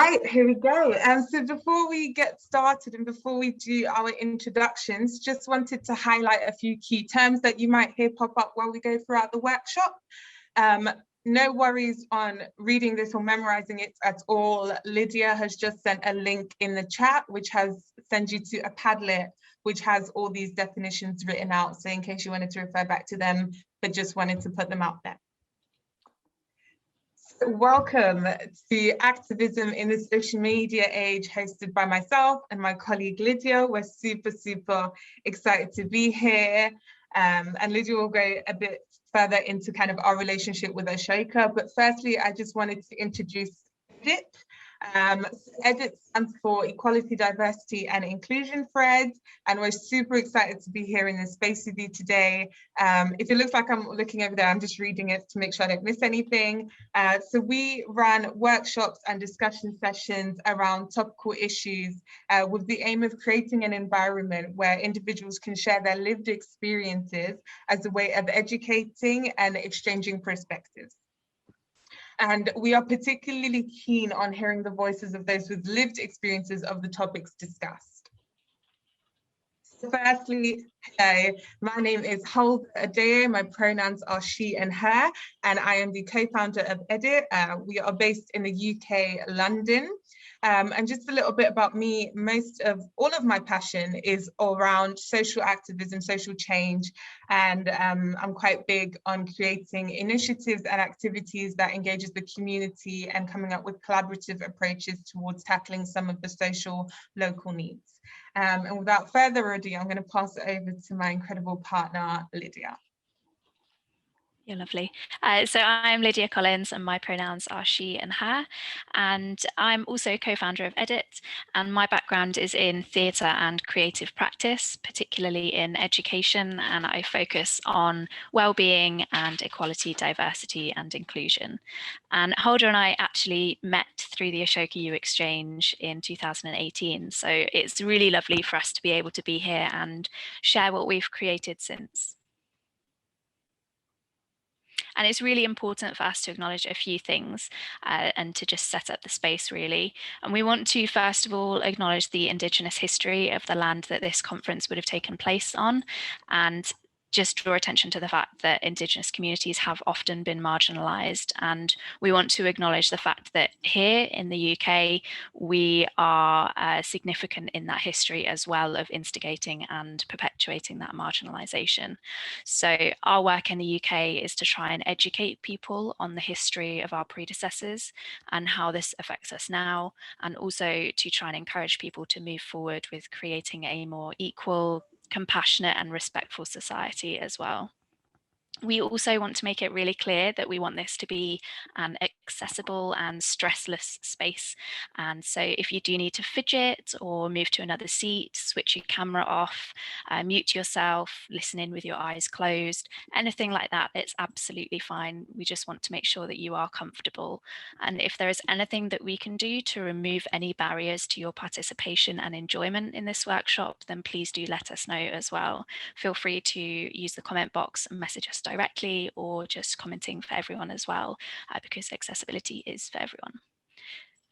Right, here we go. So before we get started and before we do our introductions, just wanted to highlight a few key terms that you might hear pop up while we go throughout the workshop. No worries on reading this or memorizing it at all. Lydia has just sent a link in the chat, which sends you to a Padlet, which has all these definitions written out. So in case you wanted to refer back to them, but just wanted to put them out there. Welcome to Activism in the Social Media Age, hosted by myself and my colleague Lydia. We're super excited to be here. And Lydia will go a bit further into kind of our relationship with Ashoka. But firstly, I just wanted to introduce EDIT. EDIT stands for Equality, Diversity and Inclusion Thread, and we're super excited to be here in this space with you today. If it looks like I'm looking over there, I'm just reading it to make sure I don't miss anything. So we run workshops and discussion sessions around topical issues with the aim of creating an environment where individuals can share their lived experiences as a way of educating and exchanging perspectives. And we are particularly keen on hearing the voices of those with lived experiences of the topics discussed. So firstly, hello, my name is Hulda Adeo, my pronouns are she and her, and I am the co-founder of EDIT. We are based in the UK, London. And just a little bit about me, all of my passion is around social activism, social change, and I'm quite big on creating initiatives and activities that engages the community and coming up with collaborative approaches towards tackling some of the social local needs. And without further ado, I'm going to pass it over to my incredible partner, Lydia. You're lovely. So I'm Lydia Collins and my pronouns are she and her, and I'm also co-founder of EDIT, and my background is in theatre and creative practice, particularly in education, and I focus on well-being and equality, diversity and inclusion. And Hulda and I actually met through the Ashoka U Exchange in 2018, so it's really lovely for us to be able to be here and share what we've created since. And it's really important for us to acknowledge a few things and to just set up the space, really. And we want to, first of all, acknowledge the Indigenous history of the land that this conference would have taken place on, and just draw attention to the fact that Indigenous communities have often been marginalised. And we want to acknowledge the fact that here in the UK, we are significant in that history as well of instigating and perpetuating that marginalisation. So our work in the UK is to try and educate people on the history of our predecessors and how this affects us now, and also to try and encourage people to move forward with creating a more equal, compassionate and respectful society as well. We also want to make it really clear that we want this to be an accessible and stressless space. And so if you do need to fidget or move to another seat, switch your camera off, mute yourself, listen in with your eyes closed, anything like that, it's absolutely fine. We just want to make sure that you are comfortable. And if there is anything that we can do to remove any barriers to your participation and enjoyment in this workshop, then please do let us know as well. Feel free to use the comment box and message us directly, or just commenting for everyone as well, because accessibility is for everyone.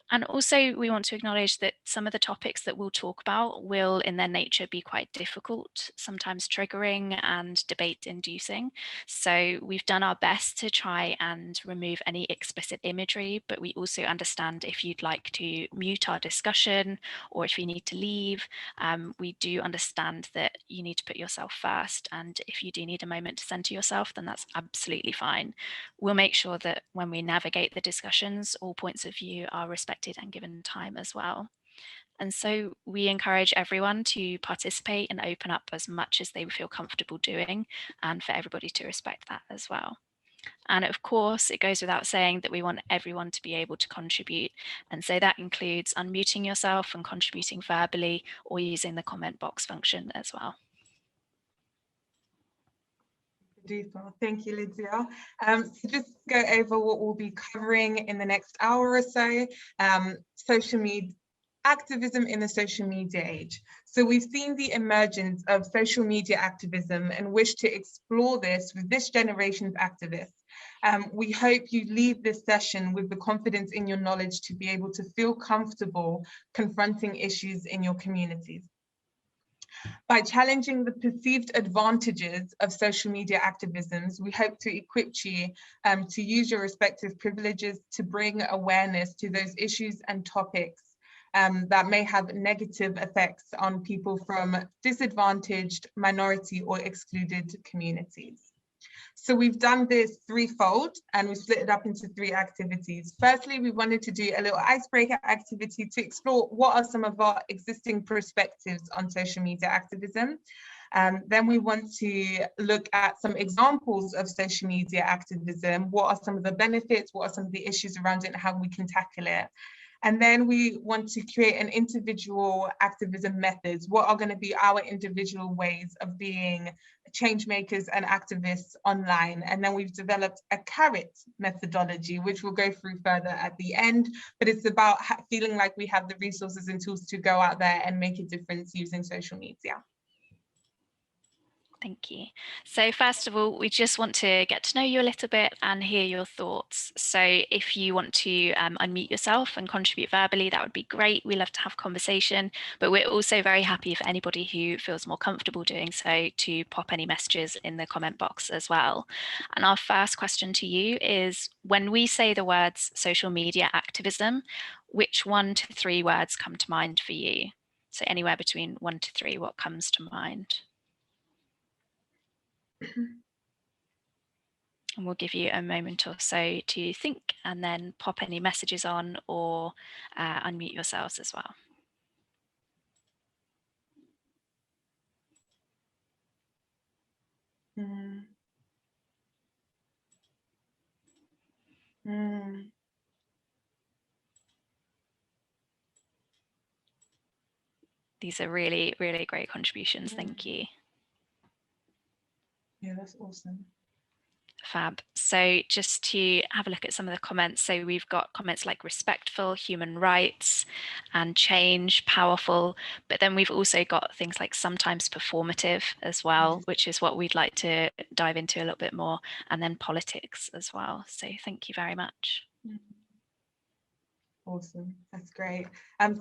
And also we want to acknowledge that some of the topics that we'll talk about will in their nature be quite difficult, sometimes triggering and debate inducing. So we've done our best to try and remove any explicit imagery, but we also understand if you'd like to mute our discussion or if you need to leave, we do understand that you need to put yourself first. And if you do need a moment to center yourself, then that's absolutely fine. We'll make sure that when we navigate the discussions, all points of view are respected and given time as well. And so we encourage everyone to participate and open up as much as they feel comfortable doing, and for everybody to respect that as well. And of course, it goes without saying that we want everyone to be able to contribute. And so that includes unmuting yourself and contributing verbally, or using the comment box function as well. Thank you, Lydia. So just to go over what we'll be covering in the next hour or so, social media, activism in the social media age. So we've seen the emergence of social media activism and wish to explore this with this generation's activists. We hope you leave this session with the confidence in your knowledge to be able to feel comfortable confronting issues in your communities. By challenging the perceived advantages of social media activisms, we hope to equip you to use your respective privileges to bring awareness to those issues and topics that may have negative effects on people from disadvantaged, minority, or excluded communities. So we've done this threefold, and we split it up into 3 activities. Firstly, we wanted to do a little icebreaker activity to explore what are some of our existing perspectives on social media activism. Then we want to look at some examples of social media activism. What are some of the benefits? What are some of the issues around it and how we can tackle it? And then we want to create an individual activism methods. What are going to be our individual ways of being change makers and activists online? And then we've developed a carrot methodology, which we'll go through further at the end, but it's about feeling like we have the resources and tools to go out there and make a difference using social media. Thank you. So first of all, we just want to get to know you a little bit and hear your thoughts. So if you want to unmute yourself and contribute verbally, that would be great. We love to have conversation, but we're also very happy for anybody who feels more comfortable doing so to pop any messages in the comment box as well. And our first question to you is, when we say the words social media activism, which 1 to 3 words come to mind for you? So anywhere between 1 to 3, what comes to mind? And we'll give you a moment or so to think and then pop any messages on or unmute yourselves as well. These are really, really great contributions. Thank you. Yeah, that's awesome. Fab. So just to have a look at some of the comments. So we've got comments like respectful, human rights, and change, powerful. But then we've also got things like sometimes performative as well, which is what we'd like to dive into a little bit more. And then politics as well. So thank you very much. Awesome, that's great.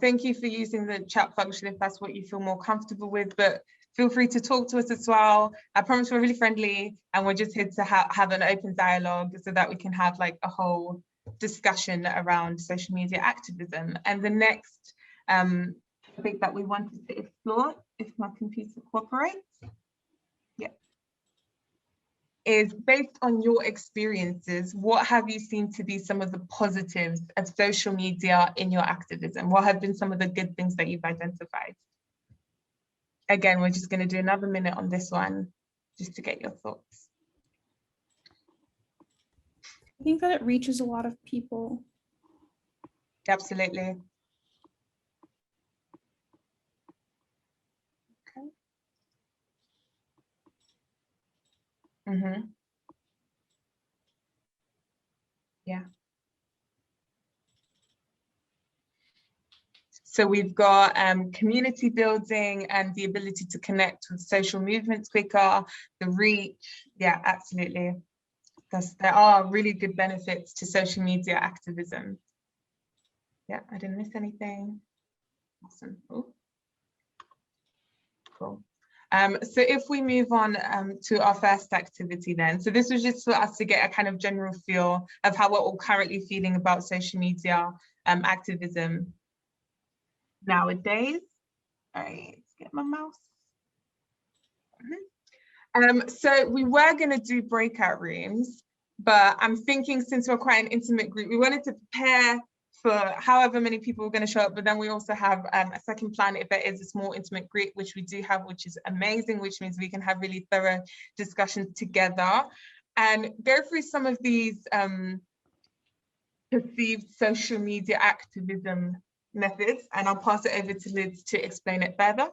Thank you for using the chat function if that's what you feel more comfortable with, but feel free to talk to us as well. I promise we're really friendly and we're just here to have an open dialogue so that we can have like a whole discussion around social media activism. And the next topic that we wanted to explore, if my computer cooperates, is based on your experiences, what have you seen to be some of the positives of social media in your activism? What have been some of the good things that you've identified? Again, we're just going to do another minute on this one, just to get your thoughts. I think that it reaches a lot of people. Absolutely. Okay. Yeah. So we've got community building and the ability to connect with social movements quicker, the reach. Yeah, absolutely. There are really good benefits to social media activism. Yeah, I didn't miss anything. Awesome. Ooh. Cool. So if we move on to our first activity then, so this was just for us to get a kind of general feel of how we're all currently feeling about social media activism nowadays. All right, let's get my mouse. So we were going to do breakout rooms, but I'm thinking since we're quite an intimate group, we wanted to prepare for however many people are going to show up, but then we also have a second plan if there is a small intimate group, which we do have, which is amazing, which means we can have really thorough discussions together and go through some of these perceived social media activism methods, and I'll pass it over to Liz to explain it further.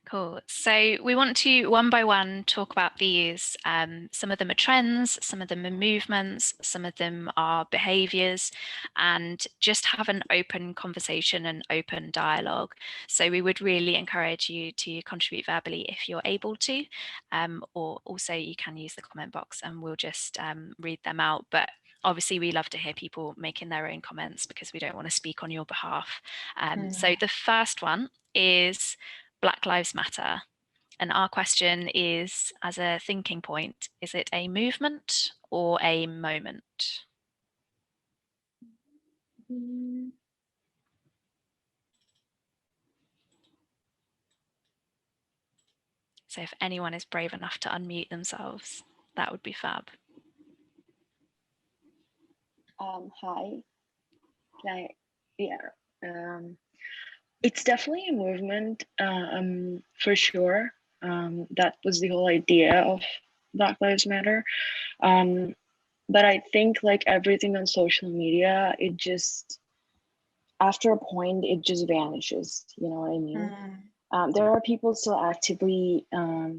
Cool. So we want to one by one talk about these. Some of them are trends, some of them are movements, some of them are behaviors, and just have an open conversation and open dialogue. So we would really encourage you to contribute verbally if you're able to, or also you can use the comment box and we'll just read them out. But obviously we love to hear people making their own comments because we don't want to speak on your behalf. So the first one is Black Lives Matter. And our question is, as a thinking point, is it a movement or a moment? So if anyone is brave enough to unmute themselves, that would be fab. Hi. It's definitely a movement, for sure. That was the whole idea of Black Lives Matter. But I think like everything on social media, it just, after a point, it just vanishes. You know what I mean? There are people still actively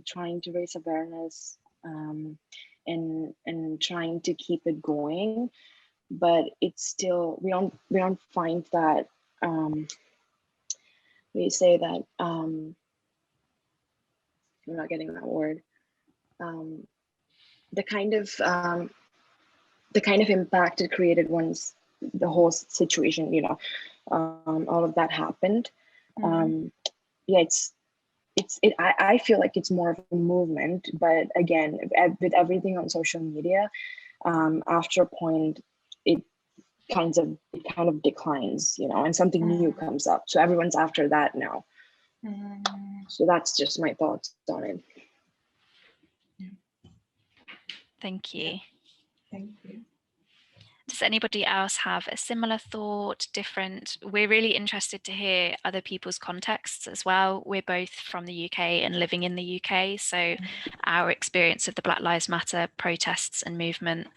trying to raise awareness and trying to keep it going, but it's still, we don't find that we say that I'm not getting that word, the kind of impact it created once the whole situation, you know, all of that happened. Yeah, I feel like it's more of a movement, but again, with everything on social media, after a point, it kind of declines, you know, and something new comes up. So everyone's after that now. So that's just my thoughts on it. Thank you. Thank you. Does anybody else have a similar thought, different? We're really interested to hear other people's contexts as well. We're both from the UK and living in the UK, so our experience of the Black Lives Matter protests and movement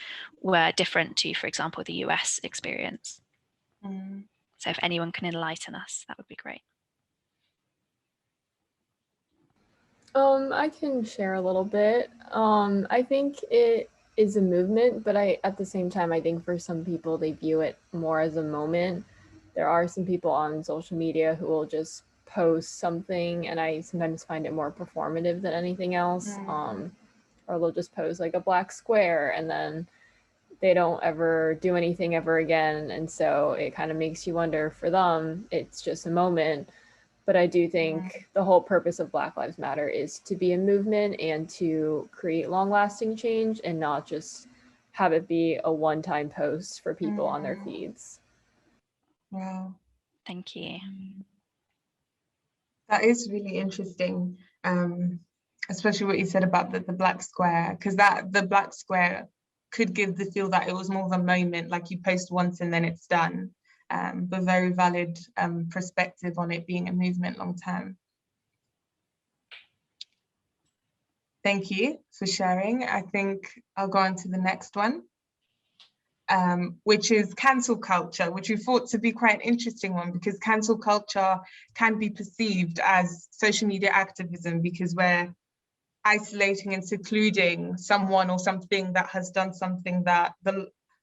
were different to, for example, the US experience. So if anyone can enlighten us, that would be great. I can share a little bit. I think it is a movement, but at the same time, I think for some people, they view it more as a moment. There are some people on social media who will just post something, and I sometimes find it more performative than anything else. Or they'll just post like a black square and then they don't ever do anything ever again. And so it kind of makes you wonder, for them, it's just a moment. But I do think the whole purpose of Black Lives Matter is to be a movement and to create long-lasting change and not just have it be a one-time post for people on their feeds. Wow. Thank you. That is really interesting, especially what you said about the black square, because the black square could give the feel that it was more of a moment, like you post once and then it's done. But very valid perspective on it being a movement long term. Thank you for sharing. I think I'll go on to the next one, which is cancel culture, which we thought to be quite an interesting one, because cancel culture can be perceived as social media activism because we're isolating and secluding someone or something that has done something that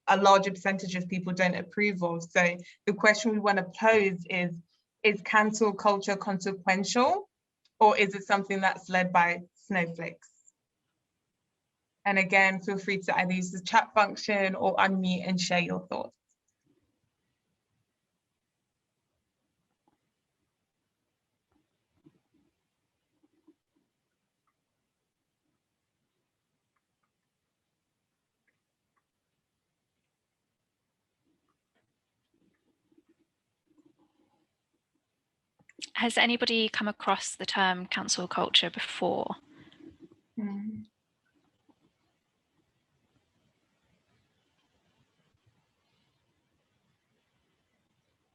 a larger percentage of people don't approve of. So the question we want to pose is cancel culture consequential, or is it something that's led by snowflakes? And again, feel free to either use the chat function or unmute and share your thoughts. Has anybody come across the term cancel culture before?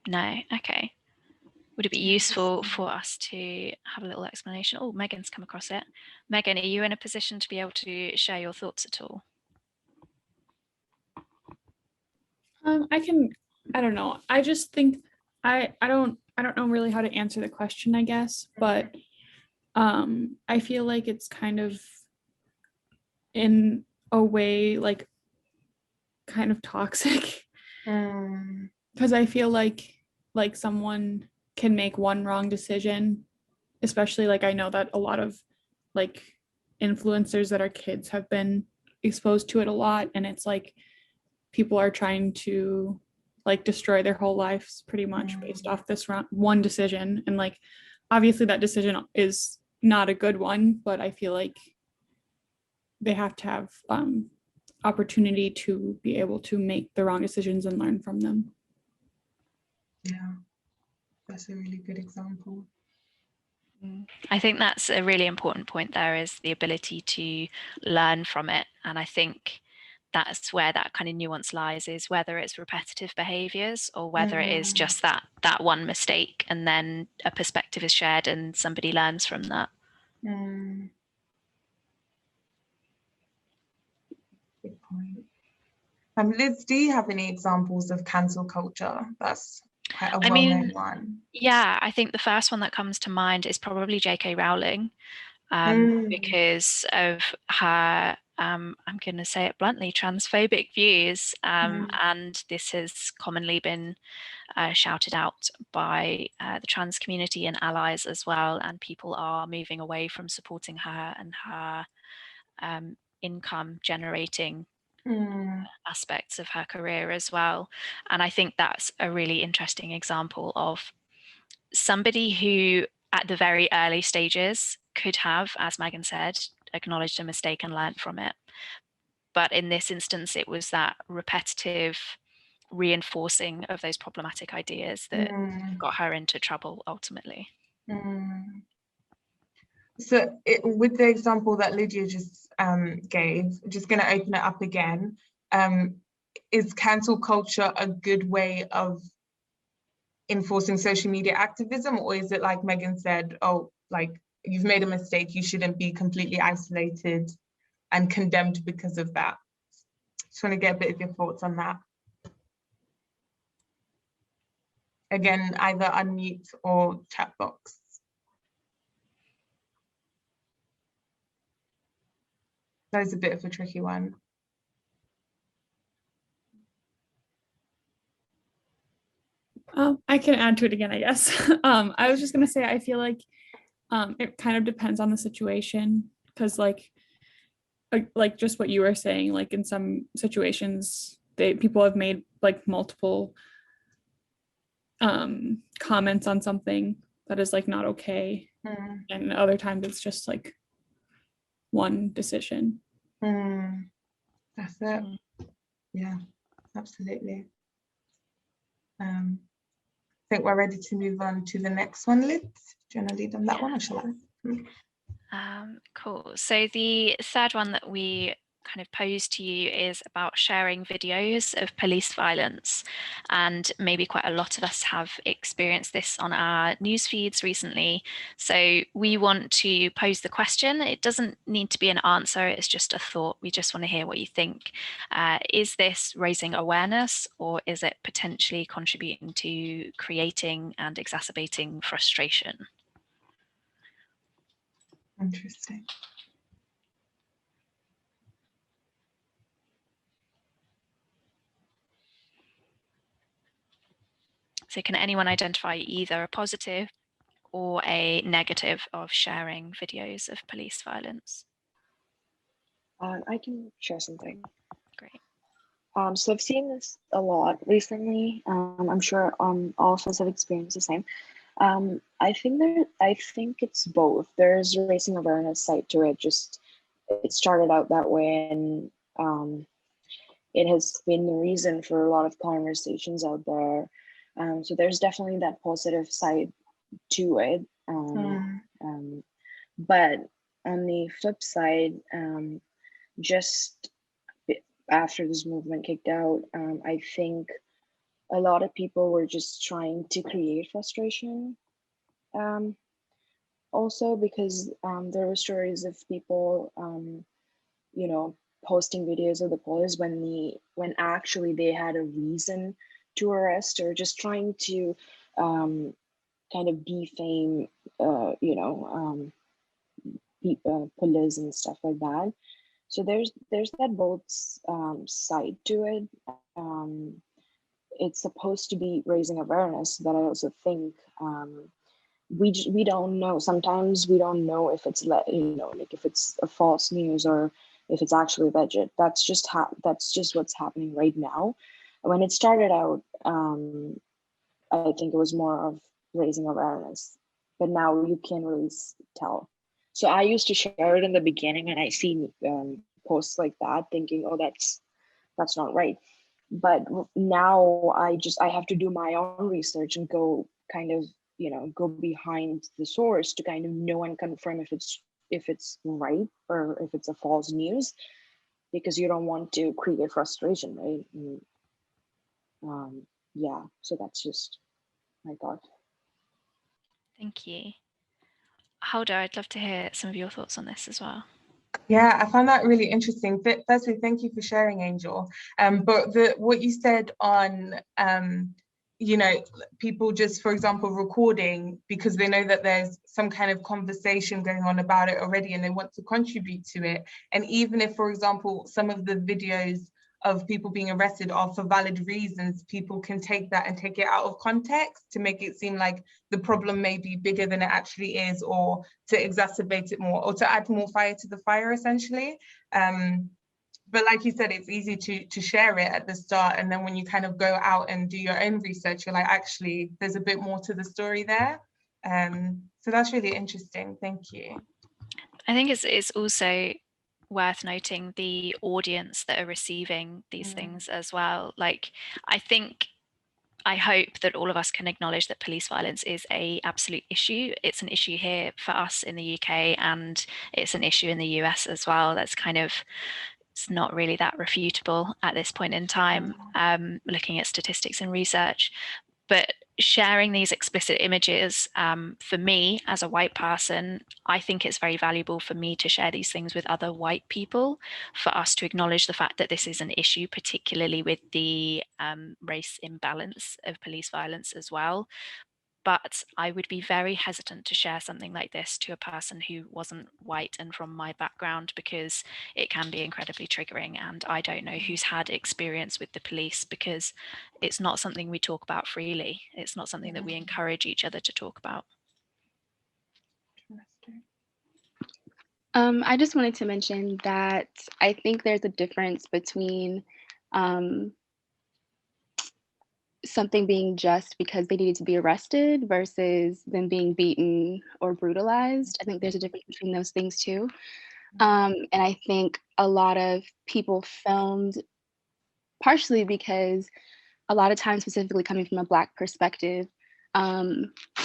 No, okay. Would it be useful for us to have a little explanation? Oh, Megan's come across it. Megan, are you in a position to be able to share your thoughts at all? I don't know. I just think I don't know really how to answer the question, I guess, but I feel like it's kind of, in a way, like kind of toxic, because I feel like someone can make one wrong decision, especially like I know that a lot of like influencers that are kids have been exposed to it a lot, and it's like people are trying to like destroy their whole lives pretty much based off this one decision. And like obviously that decision is not a good one, but I feel like they have to have opportunity to be able to make the wrong decisions and learn from them. Yeah, that's a really good example. I think that's a really important point there, is the ability to learn from it. And I think that's where that kind of nuance lies, is whether it's repetitive behaviors or whether it is just that one mistake and then a perspective is shared and somebody learns from that. Good point. Liz, do you have any examples of cancel culture? That's quite a well-known one. Yeah, I think the first one that comes to mind is probably J.K. Rowling, because of her, I'm going to say it bluntly, transphobic views. And this has commonly been shouted out by the trans community and allies as well. And people are moving away from supporting her and her income generating aspects of her career as well. And I think that's a really interesting example of somebody who at the very early stages could have, as Megan said, acknowledged a mistake and learned from it. But in this instance, it was that repetitive reinforcing of those problematic ideas that got her into trouble ultimately. So with the example that Lydia just gave, just going to open it up again, is cancel culture a good way of enforcing social media activism, or is it like Megan said, oh, like you've made a mistake, you shouldn't be completely isolated and condemned because of that? Just want to get a bit of your thoughts on that. Again, either unmute or chat box. That is a bit of a tricky one. I can add to it again, I guess. I was just gonna say, I feel like it kind of depends on the situation, because like just what you were saying, like in some situations people have made like multiple comments on something that is like not okay, and other times it's just like one decision. That's it. Yeah, absolutely. I think we're ready to move on to the next one, Liz. Do you want to lead on that one, or shall I? Cool. So the third one that we kind of posed to you is about sharing videos of police violence. And maybe quite a lot of us have experienced this on our news feeds recently. So we want to pose the question. It doesn't need to be an answer, it's just a thought. We just want to hear what you think. Is this raising awareness, or is it potentially contributing to creating and exacerbating frustration? Interesting. So can anyone identify either a positive or a negative of sharing videos of police violence? I can share something. Great. So I've seen this a lot recently. I'm sure all of us have experienced the same. I think it's both. There's a raising awareness side to it. Just it started out that way, and it has been the reason for a lot of conversations out there. So there's definitely that positive side to it. But on the flip side, just after this movement kicked out, I think a lot of people were just trying to create frustration. Also because there were stories of people, you know, posting videos of the police when actually they had a reason to arrest, or just trying to kind of defame, police and stuff like that. So there's that both side to it. It's supposed to be raising awareness, but I also think we don't know. Sometimes we don't know if it's like if it's a false news or if it's actually legit. That's just what's happening right now. When it started out, I think it was more of raising awareness, but now you can't really tell. So I used to share it in the beginning, and I see posts like that, thinking, oh, that's not right. But now I have to do my own research and go kind of go behind the source to kind of know and confirm if it's right or if it's a false news, because you don't want to create frustration, right? And, yeah, so that's just my thought. Thank you. Howder, I'd love to hear some of your thoughts on this as well. Yeah, I found that really interesting. Firstly, thank you for sharing, Angel. But what you said on, people just, for example, recording because they know that there's some kind of conversation going on about it already and they want to contribute to it. And even if, for example, some of the videos of people being arrested are for valid reasons, people can take that and take it out of context to make it seem like the problem may be bigger than it actually is, or to exacerbate it more, or to add more fire to the fire, essentially. But like you said, it's easy to share it at the start, and then when you kind of go out and do your own research, you're like, actually, there's a bit more to the story there. So that's really interesting. Thank you. I think it's also worth noting the audience that are receiving these things as well. Like, I hope that all of us can acknowledge that police violence is an absolute issue. It's an issue here for us in the UK, and it's an issue in the US as well. That's it's not really that refutable at this point in time, looking at statistics and research. But sharing these explicit images, for me as a white person, I think it's very valuable for me to share these things with other white people, for us to acknowledge the fact that this is an issue, particularly with the race imbalance of police violence as well. But I would be very hesitant to share something like this to a person who wasn't white and from my background, because it can be incredibly triggering. And I don't know who's had experience with the police, because it's not something we talk about freely. It's not something that we encourage each other to talk about. I just wanted to mention that I think there's a difference between something being just because they needed to be arrested versus them being beaten or brutalized. I think there's a difference between those things too. And I think a lot of people filmed partially because a lot of times, specifically coming from a Black perspective,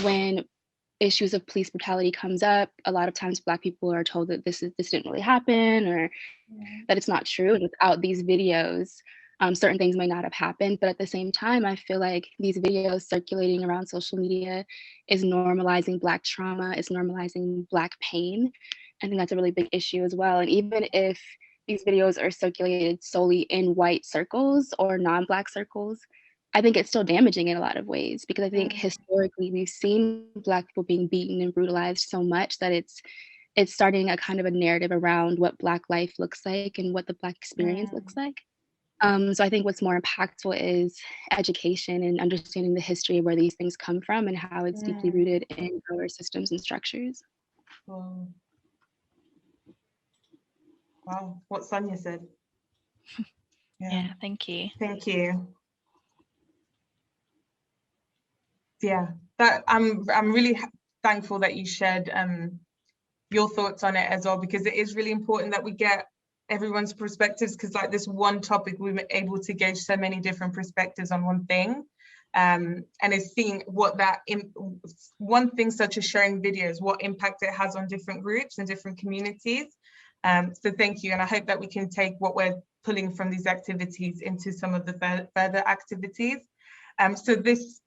when issues of police brutality comes up, a lot of times Black people are told that this didn't really happen, or that it's not true. And without these videos, certain things might not have happened. But at the same time, I feel like these videos circulating around social media is normalizing Black trauma, is normalizing Black pain. I think that's a really big issue as well. And even if these videos are circulated solely in white circles or non-Black circles, I think it's still damaging in a lot of ways, because I think historically we've seen Black people being beaten and brutalized so much that it's starting a kind of a narrative around what Black life looks like and what the Black experience looks like. So I think what's more impactful is education and understanding the history of where these things come from and how it's deeply rooted in our systems and structures. Wow, what Sonia said. Yeah, thank you. Thank you. Yeah, that I'm really thankful that you shared your thoughts on it as well, because it is really important that we get everyone's perspectives, because like this one topic we were able to gauge so many different perspectives on one thing, and it's seeing what that one thing such as sharing videos, what impact it has on different groups and different communities. So thank you, and I hope that we can take what we're pulling from these activities into some of the further activities. So this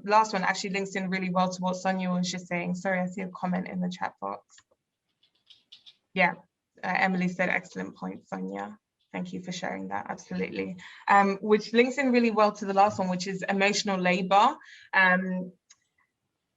last one actually links in really well to what Sonia was just saying. Sorry, I see a comment in the chat box. Yeah, Emily said, excellent point, Sonia. Thank you for sharing that, absolutely. Which links in really well to the last one, which is emotional labor. And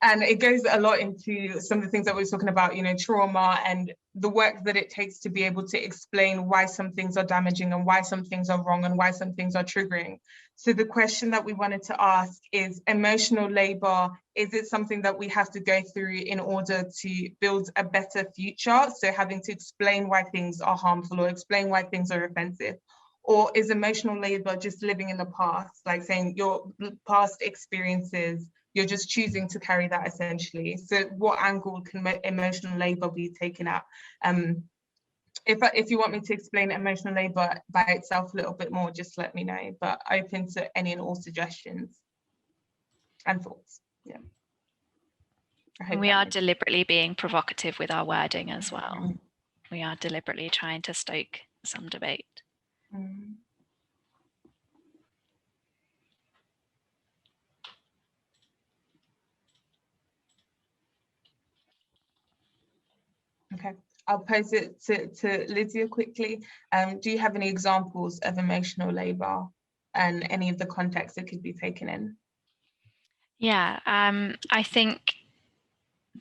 And it goes a lot into some of the things that we were talking about, you know, trauma and the work that it takes to be able to explain why some things are damaging and why some things are wrong and why some things are triggering. So the question that we wanted to ask is, emotional labor, is it something that we have to go through in order to build a better future? So having to explain why things are harmful or explain why things are offensive. Or is emotional labor just living in the past, like saying your past experiences, you're just choosing to carry that essentially? So what angle can emotional labor be taken at? If you want me to explain emotional labor by itself a little bit more, just let me know, but open to any and all suggestions and thoughts. Yeah. And we are deliberately being provocative with our wording as well. We are deliberately trying to stoke some debate. Okay, I'll pose it to Lydia quickly. Do you have any examples of emotional labor and any of the contexts it could be taken in? Yeah, I think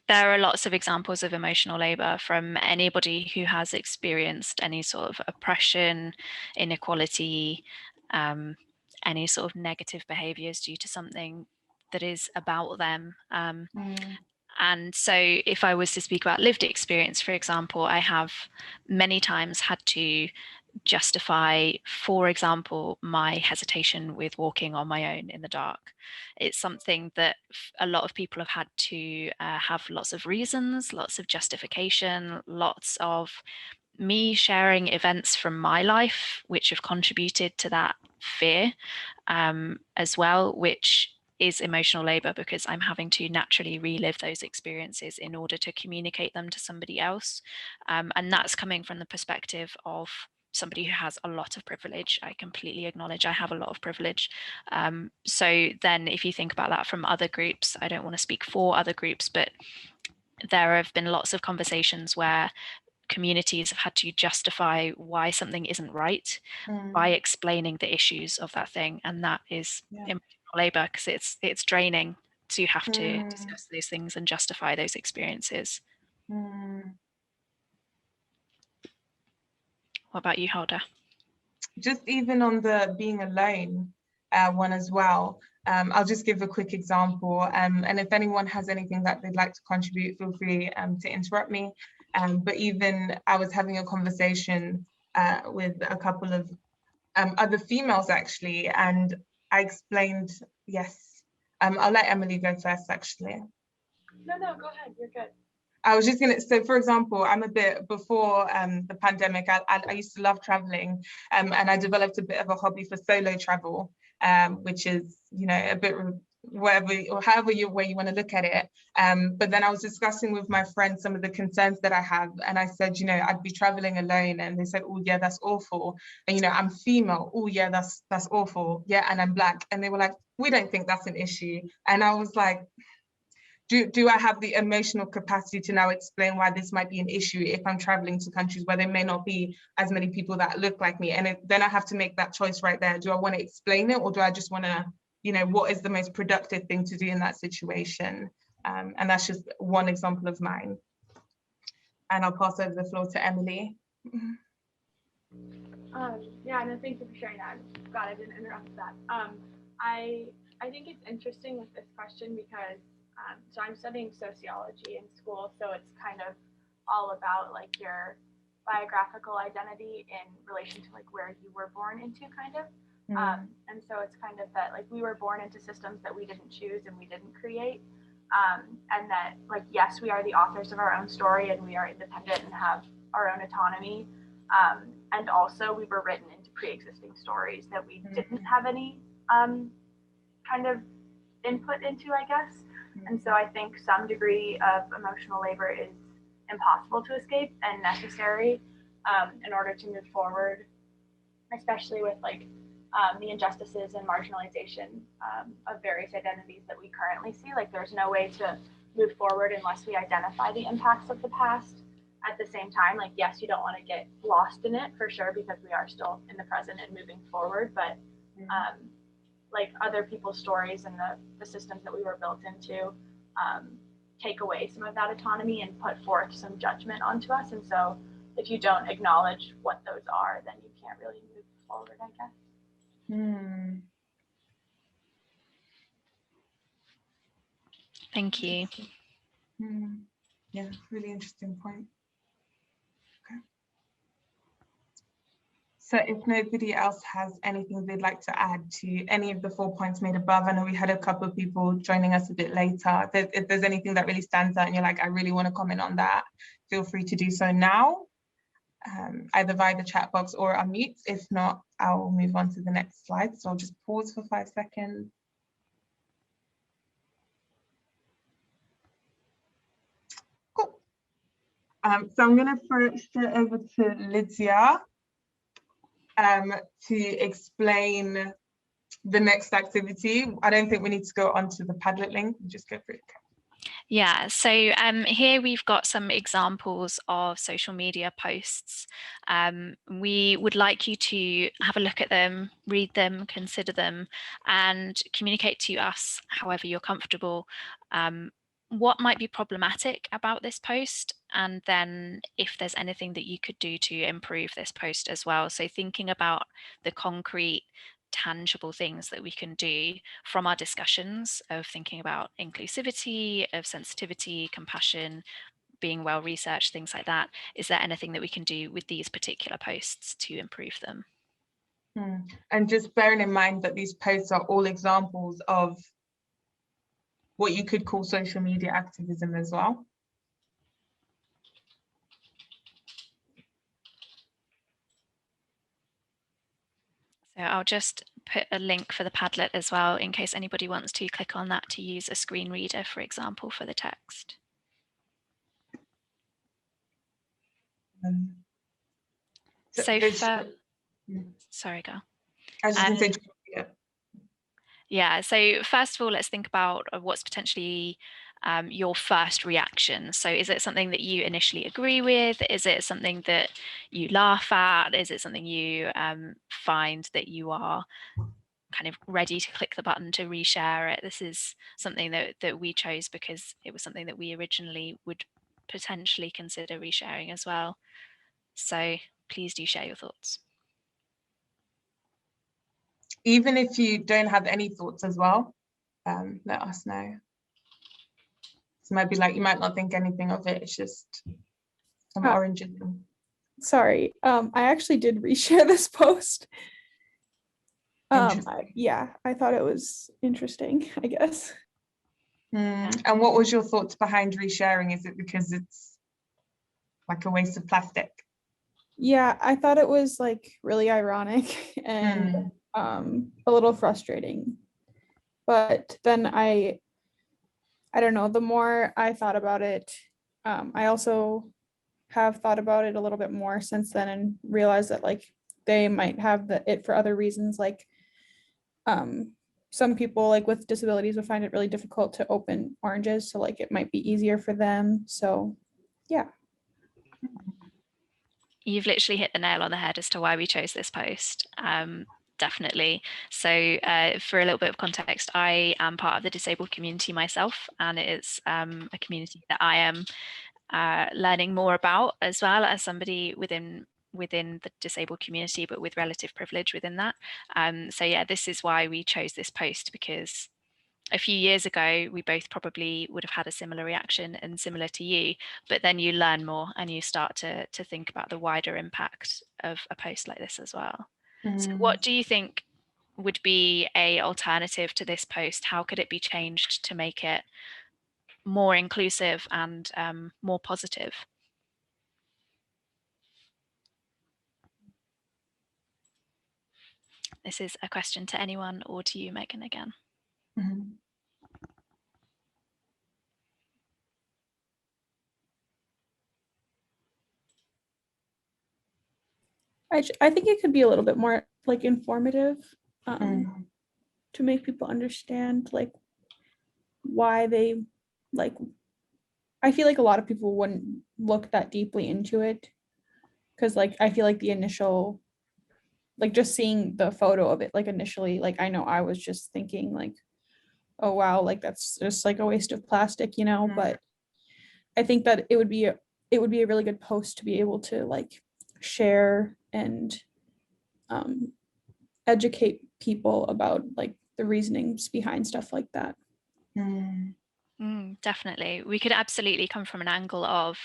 there are lots of examples of emotional labor from anybody who has experienced any sort of oppression, inequality, any sort of negative behaviors due to something that is about them. And so if I was to speak about lived experience, for example, I have many times had to justify, for example, my hesitation with walking on my own in the dark. It's something that a lot of people have had to have lots of reasons, lots of justification, lots of me sharing events from my life which have contributed to that fear as well, which is emotional labor because I'm having to naturally relive those experiences in order to communicate them to somebody else. And that's coming from the perspective of somebody who has a lot of privilege. I completely acknowledge I have a lot of privilege. So then if you think about that from other groups, I don't want to speak for other groups, but there have been lots of conversations where communities have had to justify why something isn't right by explaining the issues of that thing. And that is emotional labor because it's draining to have to discuss those things and justify those experiences. What about you, Hulda? Just even on the being alone one as well. I'll just give a quick example. And if anyone has anything that they'd like to contribute, feel free to interrupt me. But even I was having a conversation with a couple of other females actually, and I explained, yes, I'll let Emily go first actually. No, go ahead, you're good. I was just gonna, so for example, I'm a bit, before the pandemic, I used to love traveling, and I developed a bit of a hobby for solo travel, which is, you know, a bit whatever or however way you want to look at it. But then I was discussing with my friends some of the concerns that I have, and I said, you know, I'd be traveling alone, and they said, oh yeah, that's awful. And you know, I'm female, oh yeah, that's awful. Yeah, and I'm Black, and they were like, we don't think that's an issue. And I was like, do I have the emotional capacity to now explain why this might be an issue if I'm traveling to countries where there may not be as many people that look like me? And then I have to make that choice right there. Do I want to explain it, or do I just want to, you know, what is the most productive thing to do in that situation? And that's just one example of mine. And I'll pass over the floor to Emily. Yeah, no, thank you for sharing that. I'm glad I didn't interrupt that. I think it's interesting with this question because so I'm studying sociology in school, so it's kind of all about like your biographical identity in relation to like where you were born into, kind of. And so it's kind of that like we were born into systems that we didn't choose and we didn't create, and that like yes, we are the authors of our own story and we are independent and have our own autonomy, and also we were written into pre-existing stories that we didn't have any kind of input into, I guess. And so I think some degree of emotional labor is impossible to escape and necessary in order to move forward, especially with like the injustices and marginalization of various identities that we currently see. Like there's no way to move forward unless we identify the impacts of the past. At the same time, like yes, you don't want to get lost in it for sure because we are still in the present and moving forward, but like other people's stories and the systems that we were built into take away some of that autonomy and put forth some judgment onto us. And so if you don't acknowledge what those are, then you can't really move forward, I guess. Thank you. Yeah, really interesting point. Okay. So if nobody else has anything they'd like to add to any of the 4 points made above, I know we had a couple of people joining us a bit later. If there's anything that really stands out and you're like, I really want to comment on that, feel free to do so now, either via the chat box or unmute. If not, I'll move on to the next slide. So I'll just pause for 5 seconds. Cool. So I'm going to throw it straight over to Lydia to explain the next activity. I don't think we need to go onto the Padlet link, just go for it. Yeah, so here we've got some examples of social media posts. We would like you to have a look at them, read them, consider them, and communicate to us however you're comfortable what might be problematic about this post, and then if there's anything that you could do to improve this post as well. So thinking about the concrete, tangible things that we can do from our discussions of thinking about inclusivity, of sensitivity, compassion, being well researched, things like that. Is there anything that we can do with these particular posts to improve them? And just bearing in mind that these posts are all examples of what you could call social media activism as well. So I'll just put a link for the Padlet as well, in case anybody wants to click on that to use a screen reader, for example, for the text. Sorry, go. I was just going to say, yeah, so first of all, let's think about what's potentially your first reaction. So is it something that you initially agree with? Is it something that you laugh at? Is it something you find that you are kind of ready to click the button to reshare it? This is something that we chose because it was something that we originally would potentially consider resharing as well. So please do share your thoughts. Even if you don't have any thoughts as well, let us know. So it might be like, you might not think anything of it, it's just some oranges. Sorry, I actually did reshare this post. Yeah, I thought it was interesting, I guess. And what was your thoughts behind resharing? Is it because it's like a waste of plastic? Yeah, I thought it was like really ironic and a little frustrating. But then I don't know, the more I thought about it, I also have thought about it a little bit more since then and realized that like they might have it for other reasons. Like some people like with disabilities would find it really difficult to open oranges. So like it might be easier for them. So yeah. You've literally hit the nail on the head as to why we chose this post. Definitely. So for a little bit of context, I am part of the disabled community myself, and it's a community that I am learning more about as well as somebody within the disabled community, but with relative privilege within that. So yeah, this is why we chose this post, because a few years ago, we both probably would have had a similar reaction and similar to you, but then you learn more and you start to think about the wider impact of a post like this as well. So what do you think would be an alternative to this post? How could it be changed to make it more inclusive and more positive? This is a question to anyone, or to you, Megan, again. I think it could be a little bit more like informative to make people understand like why they like. I feel like a lot of people wouldn't look that deeply into it because like I feel like the initial, like just seeing the photo of it, like initially, like I know I was just thinking like, oh wow, like that's just like a waste of plastic, you know. But I think that it would be a really good post to be able to like share and educate people about like the reasonings behind stuff like that. Definitely. We could absolutely come from an angle of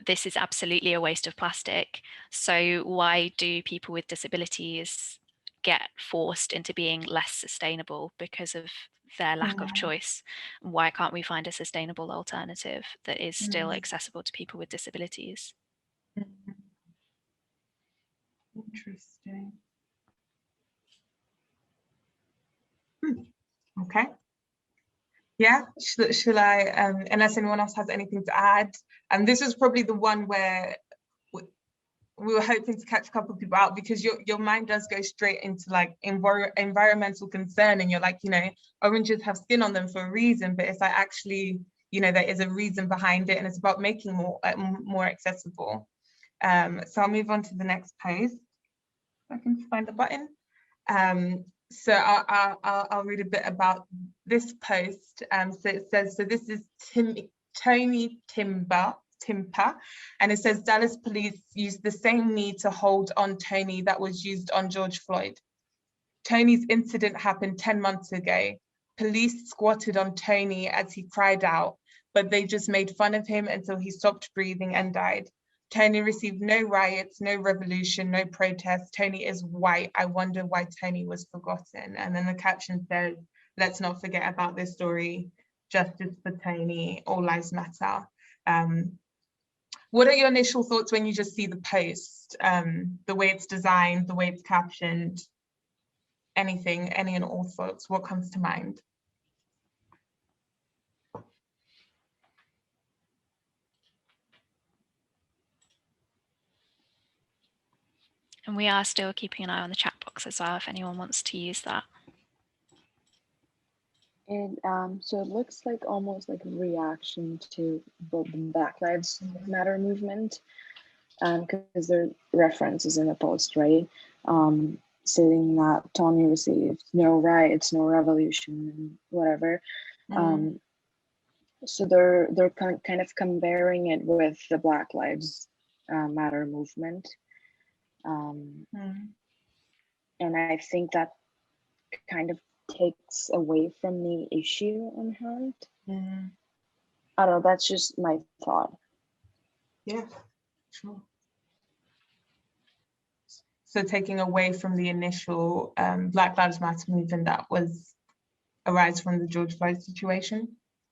this is absolutely a waste of plastic. So why do people with disabilities get forced into being less sustainable because of their lack of choice? Why can't we find a sustainable alternative that is still accessible to people with disabilities? Interesting. Okay. Yeah, shall I, unless anyone else has anything to add? And this was probably the one where we were hoping to catch a couple of people out, because your mind does go straight into like environmental concern, and you're like, you know, oranges have skin on them for a reason, but it's like actually, you know, there is a reason behind it, and it's about making more accessible. So I'll move on to the next post. If I can find the button. So I'll read a bit about this post. So it says, so this is Tony Timper, and it says Dallas police used the same knee to hold on Tony that was used on George Floyd. Tony's incident happened 10 months ago. Police squatted on Tony as he cried out, but they just made fun of him until he stopped breathing and died. Tony received no riots, no revolution, no protest. Tony is white. I wonder why Tony was forgotten. And then the caption says, let's not forget about this story. Justice for Tony, all lives matter. What are your initial thoughts when you just see the post? The way it's designed, the way it's captioned, anything, any and all thoughts, what comes to mind? And we are still keeping an eye on the chat box as well, if anyone wants to use that. And so it looks like almost like a reaction to the Black Lives Matter movement, because there are references in the post, right? Saying that Tony received no riots, no revolution, and whatever. So they're kind of comparing it with the Black Lives Matter movement. And I think that kind of takes away from the issue on hand. I don't know, that's just my thought. Yeah, sure. So taking away from the initial Black Lives Matter movement that was arise from the George Floyd situation.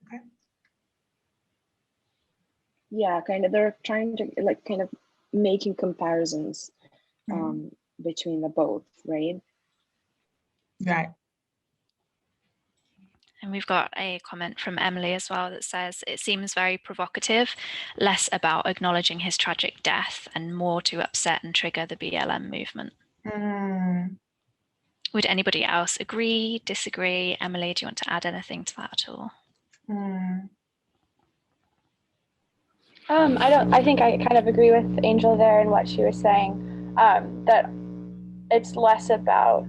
Okay. Yeah, kind of, they're trying to like kind of making comparisons between the both, right? Right. And we've got a comment from Emily as well that says, it seems very provocative, less about acknowledging his tragic death and more to upset and trigger the BLM movement. Would anybody else agree, disagree? Emily, do you want to add anything to that at all? I think I kind of agree with Angel there and what she was saying, that it's less about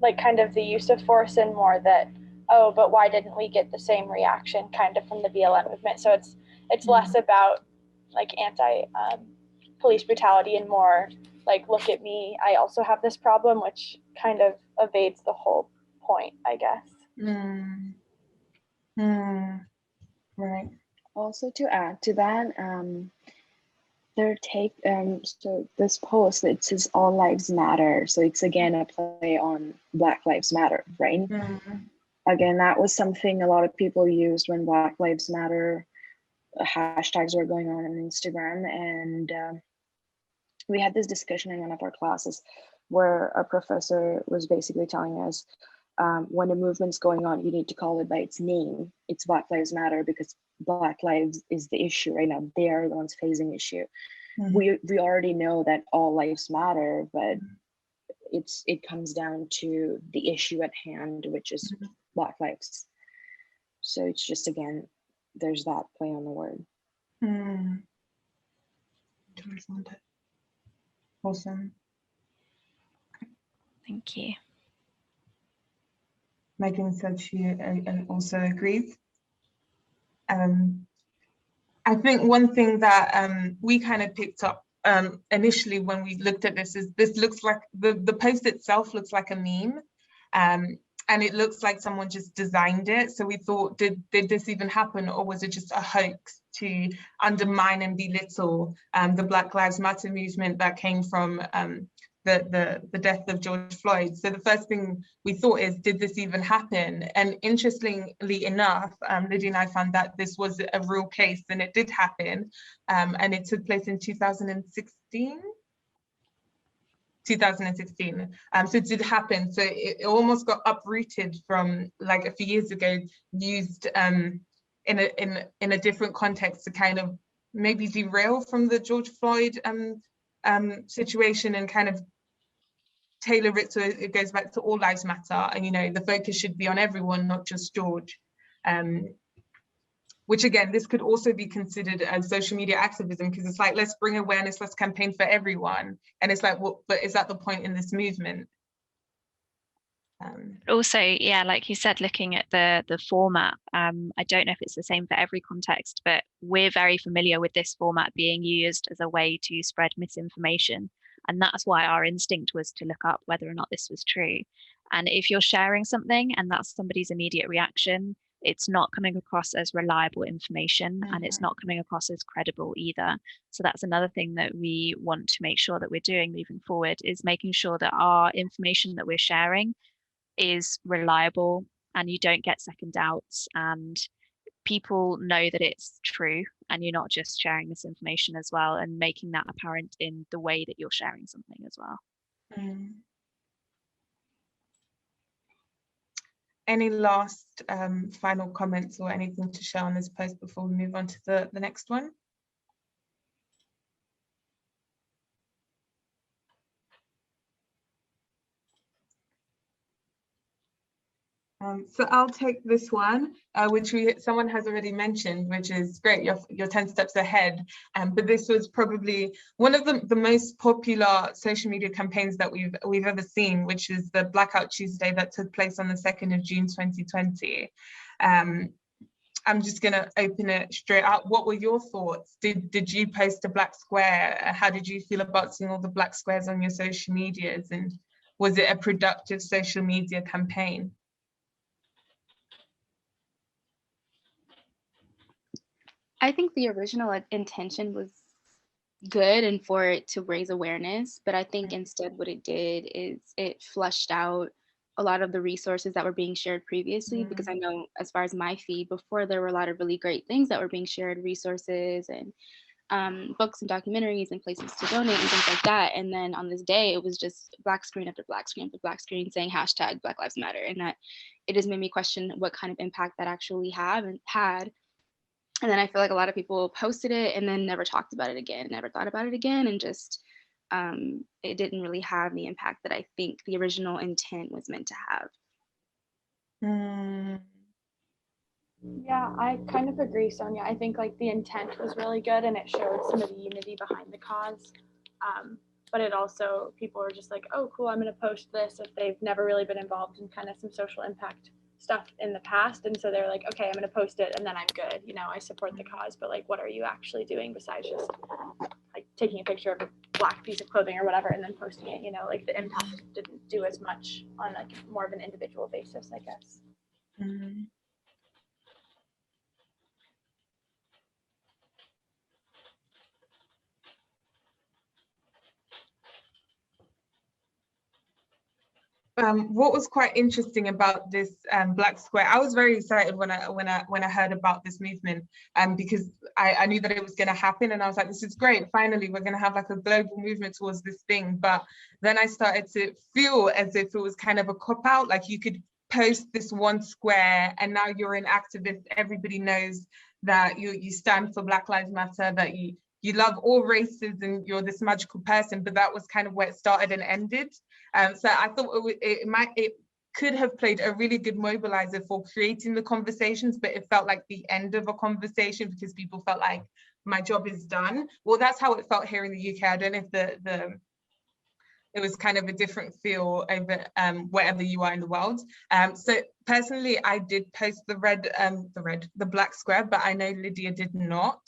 like kind of the use of force and more that, oh, but why didn't we get the same reaction kind of from the BLM movement? So it's less about like anti-police brutality and more like, look at me, I also have this problem, which kind of evades the whole point, I guess. Right. Also to add to that, so this post, it says all lives matter. So it's again a play on Black Lives Matter, right? Again, that was something a lot of people used when Black Lives Matter hashtags were going on Instagram. And we had this discussion in one of our classes where a professor was basically telling us, when a movement's going on, you need to call it by its name. It's Black Lives Matter because Black lives is the issue right now. They are the ones facing the issue. We already know that all lives matter, but it comes down to the issue at hand, which is Black lives. So it's just, again, there's that play on the word. Awesome. Thank you. Megan said she also agrees. I think one thing that we kind of picked up initially when we looked at this is this looks like the post itself looks like a meme, and it looks like someone just designed it. So we thought, did this even happen, or was it just a hoax to undermine and belittle the Black Lives Matter movement that came from the death of George Floyd? So the first thing we thought is, did this even happen? And interestingly enough, Lydia and I found that this was a real case, and it did happen, and it took place in 2016. 2016. So it did happen. So it almost got uprooted from, like, a few years ago, used in a different context to kind of maybe derail from the George Floyd situation, and kind of tailor it so it goes back to all lives matter, and, you know, the focus should be on everyone, not just George. Which, again, this could also be considered as social media activism, because it's like, let's bring awareness, let's campaign for everyone. And it's like, well, but is that the point in this movement? Also, yeah, like you said, looking at the format, I don't know if it's the same for every context, but we're very familiar with this format being used as a way to spread misinformation. And that's why our instinct was to look up whether or not this was true. And if you're sharing something and that's somebody's immediate reaction, it's not coming across as reliable information, and it's not coming across as credible either. So that's another thing that we want to make sure that we're doing moving forward, is making sure that our information that we're sharing is reliable and you don't get second doubts, and people know that it's true, and you're not just sharing misinformation as well, and making that apparent in the way that you're sharing something as well. Any last final comments or anything to share on this post before we move on to the next one? So I'll take this one, which someone has already mentioned, which is great. You're 10 steps ahead. But this was probably one of the most popular social media campaigns that we've ever seen, which is the Blackout Tuesday that took place on the 2nd of June 2020. I'm just going to open it straight out. What were your thoughts? Did you post a black square? How did you feel about seeing all the black squares on your social medias? And was it a productive social media campaign? I think the original intention was good and for it to raise awareness, but I think instead what it did is it flushed out a lot of the resources that were being shared previously, because I know as far as my feed before, there were a lot of really great things that were being shared, resources and books and documentaries and places to donate and things like that. And then on this day, it was just black screen after black screen after black screen saying hashtag Black Lives Matter. And that it just made me question what kind of impact that actually had. And then I feel like a lot of people posted it and then never talked about it again, never thought about it again, and just it didn't really have the impact that I think the original intent was meant to have. Yeah, I kind of agree, Sonia. I think like the intent was really good and it showed some of the unity behind the cause. But it also, people were just like, oh, cool, I'm going to post this if they've never really been involved in kind of some social impact stuff in the past. And so they're like, okay, I'm going to post it and then I'm good. You know, I support the cause, but like, what are you actually doing besides just like taking a picture of a black piece of clothing or whatever and then posting it? You know, like the impact didn't do as much on like more of an individual basis, I guess. What was quite interesting about this Black Square, I was very excited when I heard about this movement, because I knew that it was going to happen, and I was like, this is great. Finally, we're going to have like a global movement towards this thing. But then I started to feel as if it was kind of a cop out. Like you could post this one square, and now you're an activist. Everybody knows that you stand for Black Lives Matter, that you love all races and you're this magical person, but that was kind of where it started and ended. So I thought it could have played a really good mobilizer for creating the conversations, but it felt like the end of a conversation because people felt like my job is done. Well, that's how it felt here in the UK. I don't know if it was kind of a different feel over wherever you are in the world. So personally, I did post the black square, but I know Lydia did not.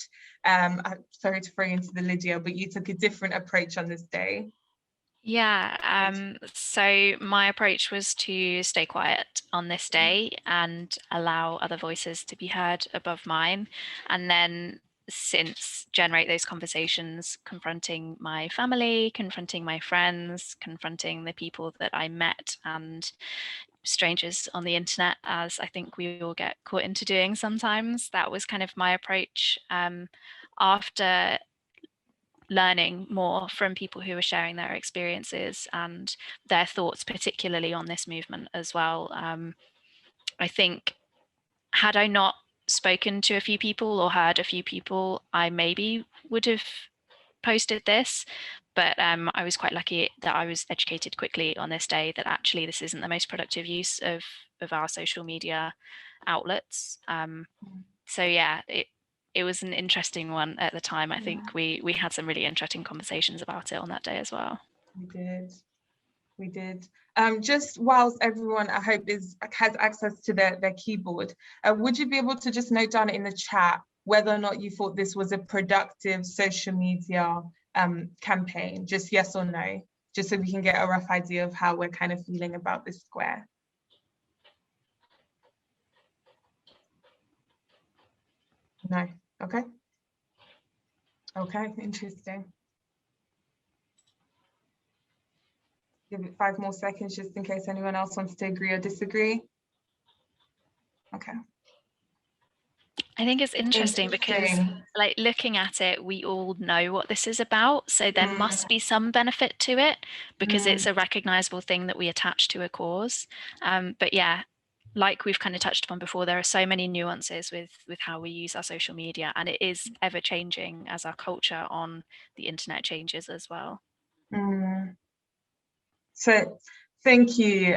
I'm sorry to throw you into the Lydia, but you took a different approach on this day. Yeah, so my approach was to stay quiet on this day and allow other voices to be heard above mine, and then since generate those conversations, confronting my family, confronting my friends, confronting the people that I met and strangers on the internet, as I think we all get caught into doing sometimes. That was kind of my approach. After learning more from people who are sharing their experiences and their thoughts, particularly on this movement as well. I think had I not spoken to a few people or heard a few people, I maybe would have posted this, but I was quite lucky that I was educated quickly on this day that actually this isn't the most productive use of our social media outlets. So yeah, it was an interesting one at the time. I think we had some really interesting conversations about it on that day as well. We did. Just whilst everyone, I hope, has access to their keyboard, would you be able to just note down in the chat whether or not you thought this was a productive social media campaign, just yes or no, just so we can get a rough idea of how we're kind of feeling about this square. No, okay. Okay, interesting. Give it 5 more seconds just in case anyone else wants to agree or disagree. Okay. I think it's interesting because, like, looking at it, we all know what this is about, so there must be some benefit to it because it's a recognizable thing that we attach to a cause. But yeah, like we've kind of touched upon before, there are so many nuances with how we use our social media, and it is ever changing as our culture on the internet changes as well. So thank you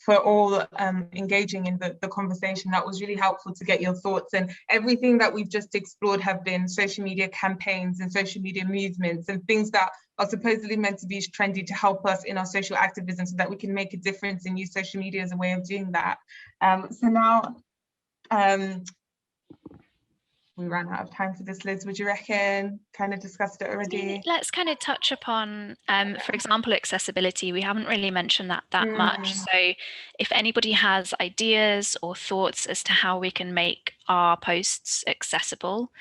for all engaging in the conversation. That was really helpful to get your thoughts, and everything that we've just explored have been social media campaigns and social media movements and things that are supposedly meant to be trendy to help us in our social activism so that we can make a difference and use social media as a way of doing that. So now, we ran out of time for this, Liz, would you reckon? Kind of discussed it already. Let's kind of touch upon, for example, accessibility. We haven't really mentioned that much. So if anybody has ideas or thoughts as to how we can make our posts accessible,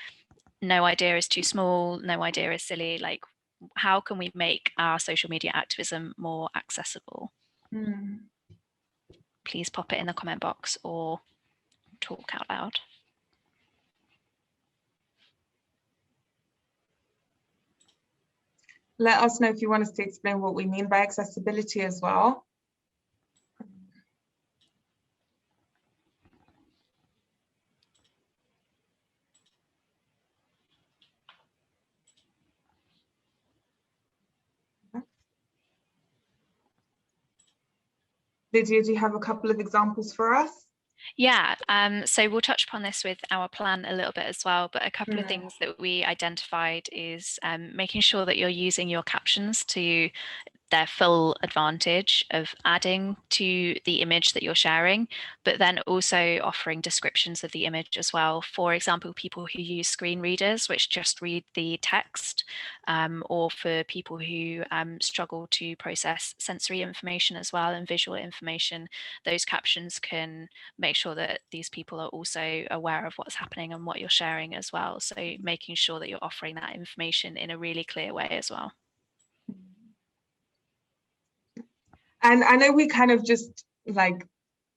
no idea is too small, no idea is silly. Like, how can we make our social media activism more accessible? Please pop it in the comment box or talk out loud. Let us know if you want us to explain what we mean by accessibility as well. Lydia, do you have a couple of examples for us? Yeah, so we'll touch upon this with our plan a little bit as well, but a couple of things that we identified is making sure that you're using your captions to their full advantage of adding to the image that you're sharing, but then also offering descriptions of the image as well. For example, people who use screen readers, which just read the text, or for people who struggle to process sensory information as well and visual information, those captions can make sure that these people are also aware of what's happening and what you're sharing as well. So making sure that you're offering that information in a really clear way as well. And I know we kind of just like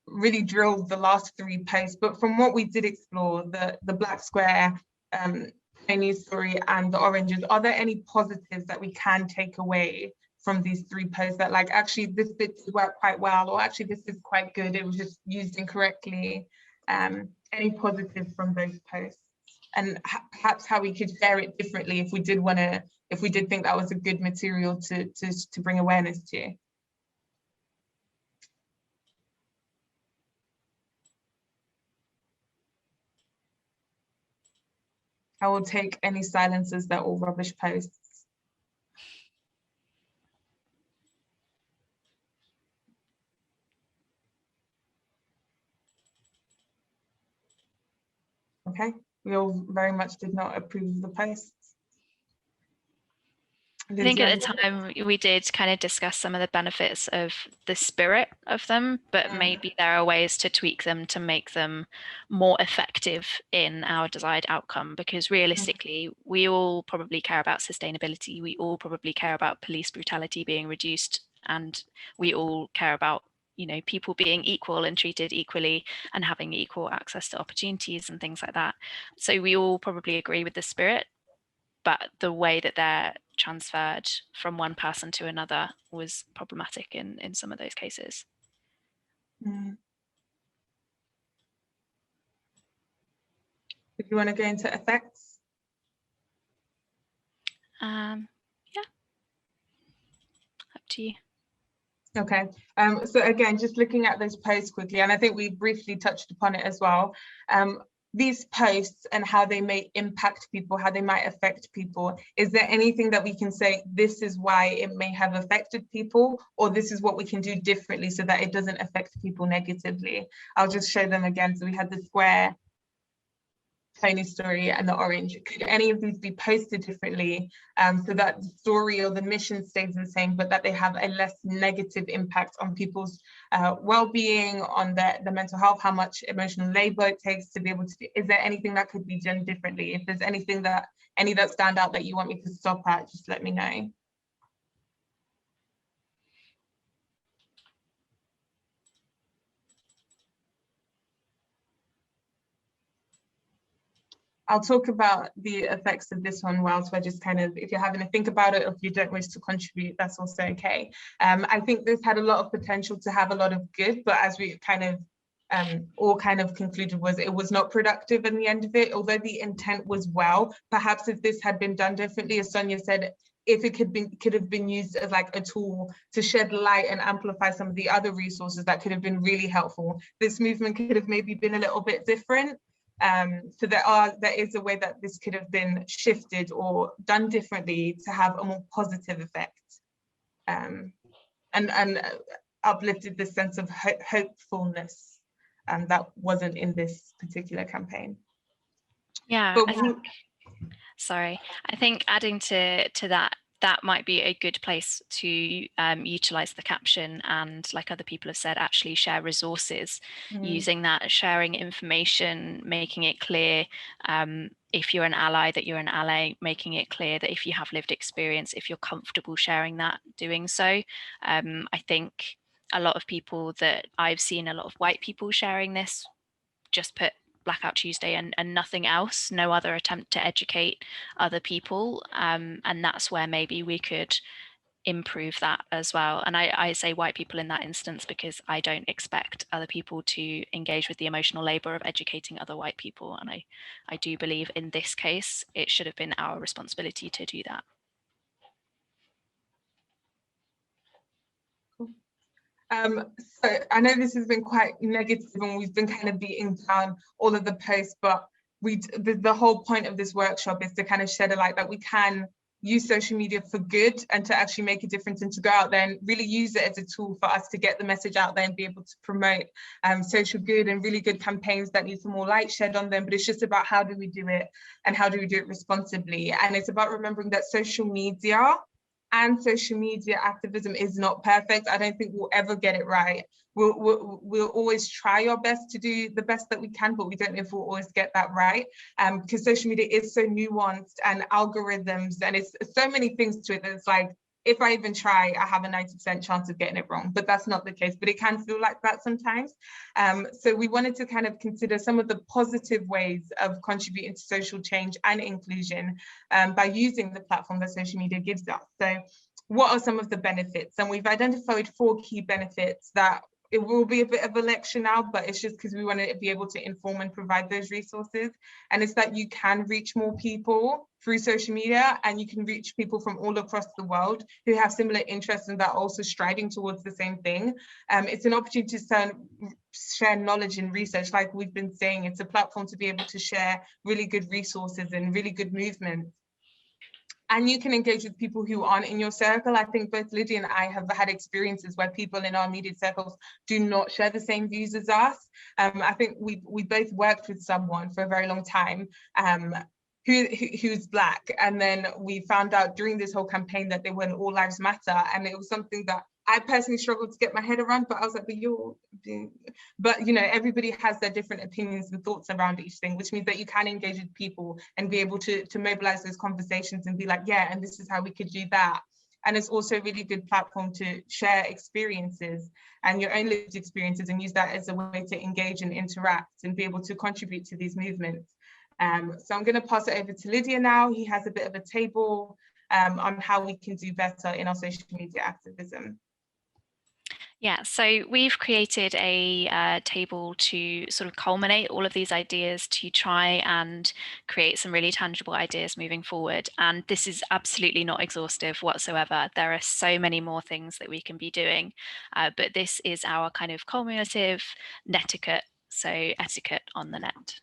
really drilled the last 3 posts, but from what we did explore, the black square, news story and the oranges, are there any positives that we can take away from these 3 posts that like, actually this bit worked quite well, or actually this is quite good, it was just used incorrectly? Any positives from those posts? And perhaps how we could share it differently if we did think that was a good material to bring awareness to. I will take any silences that all rubbish posts. Okay, we all very much did not approve of the posts. I think at the time we did kind of discuss some of the benefits of the spirit of them, but maybe there are ways to tweak them to make them more effective in our desired outcome, because realistically, we all probably care about sustainability. We all probably care about police brutality being reduced, and we all care about, you know, people being equal and treated equally and having equal access to opportunities and things like that. So we all probably agree with the spirit, but the way that they're transferred from one person to another was problematic in some of those cases. If you want to go into effects? Yeah, up to you. Okay, so again, just looking at those posts quickly, and I think we briefly touched upon it as well. These posts and how they may impact people, how they might affect people. Is there anything that we can say, this is why it may have affected people, or this is what we can do differently so that it doesn't affect people negatively? I'll just show them again. So we had the square, Tony story, and the orange. Could any of these be posted differently so that the story or the mission stays the same, but that they have a less negative impact on people's well-being, on the mental health, how much emotional labor it takes to be able to do? Is there anything that could be done differently? If there's anything that any that stand out that you want me to stop at, just let me know. I'll talk about the effects of this one whilst we're just kind of, if you're having to think about it, or if you don't wish to contribute, that's also okay. I think this had a lot of potential to have a lot of good, but as we kind of all kind of concluded, was it was not productive in the end of it. Although the intent was well, perhaps if this had been done differently, as Sonia said, if it could have been used as like a tool to shed light and amplify some of the other resources, that could have been really helpful. This movement could have maybe been a little bit different. So there is a way that this could have been shifted or done differently to have a more positive effect, and uplifted this sense of hopefulness that wasn't in this particular campaign. Yeah, but I think adding to that might be a good place to utilize the caption, and like other people have said, actually share resources, using that, sharing information, making it clear, if you're an ally, that you're an ally, making it clear that if you have lived experience, if you're comfortable sharing that, doing so. I think a lot of people that I've seen, a lot of white people sharing this, just put Blackout Tuesday and nothing else, no other attempt to educate other people, and that's where maybe we could improve that as well. And I say white people in that instance because I don't expect other people to engage with the emotional labor of educating other white people, and I do believe in this case it should have been our responsibility to do that. So I know this has been quite negative and we've been kind of beating down all of the posts, but the whole point of this workshop is to kind of shed a light that we can use social media for good and to actually make a difference, and to go out there and really use it as a tool for us to get the message out there and be able to promote social good and really good campaigns that need some more light shed on them. But it's just about how do we do it and how do we do it responsibly. And it's about remembering that social media and social media activism is not perfect. I don't think we'll ever get it right. We'll always try our best to do the best that we can, but we don't know if we'll always get that right, because social media is so nuanced, and algorithms, and it's so many things to it that it's like, if I even try, I have a 90% chance of getting it wrong, but that's not the case, but it can feel like that sometimes. So we wanted to kind of consider some of the positive ways of contributing to social change and inclusion by using the platform that social media gives us. So what are some of the benefits? And we've identified 4 key benefits that it will be a bit of a lecture now, but it's just because we want to be able to inform and provide those resources. And it's that you can reach more people through social media, and you can reach people from all across the world who have similar interests and that are also striving towards the same thing. It's an opportunity to share knowledge and research, like we've been saying. It's a platform to be able to share really good resources and really good movements. and you can engage with people who aren't in your circle. I think both Lydia and I have had experiences where people in our immediate circles do not share the same views as us. I think we both worked with someone for a very long time who's Black, and then we found out during this whole campaign that they were in All Lives Matter, and it was something that I personally struggled to get my head around, but I was like, but you know, everybody has their different opinions and thoughts around each thing, which means that you can engage with people and be able to mobilize those conversations and be like, yeah, and this is how we could do that. And it's also a really good platform to share experiences and your own lived experiences, and use that as a way to engage and interact and be able to contribute to these movements. So I'm going to pass it over to Lydia now. He has a bit of a table on how we can do better in our social media activism. Yeah, so we've created a table to sort of culminate all of these ideas to try and create some really tangible ideas moving forward. And this is absolutely not exhaustive whatsoever. There are so many more things that we can be doing, but this is our kind of cumulative netiquette, so etiquette on the net.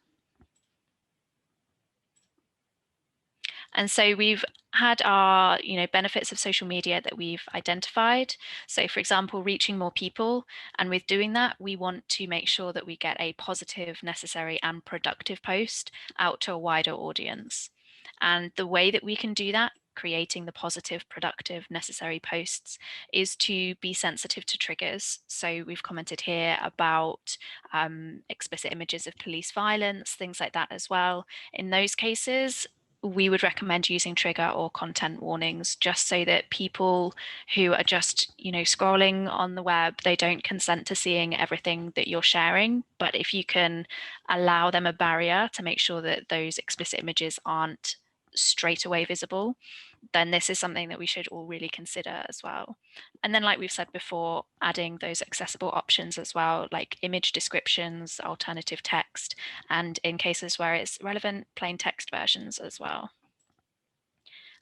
And so we've had our, benefits of social media that we've identified. So for example, reaching more people. And with doing that, we want to make sure that we get a positive, necessary, and productive post out to a wider audience. And the way that we can do that, creating the positive, productive, necessary posts, is to be sensitive to triggers. So we've commented here about explicit images of police violence, things like that as well. In those cases, we would recommend using trigger or content warnings, just so that people who are just, scrolling on the web, they don't consent to seeing everything that you're sharing. But if you can allow them a barrier to make sure that those explicit images aren't straight away visible, then this is something that we should all really consider as well. And then, like we've said before, adding those accessible options as well, like image descriptions, alternative text, and in cases where it's relevant, plain text versions as well.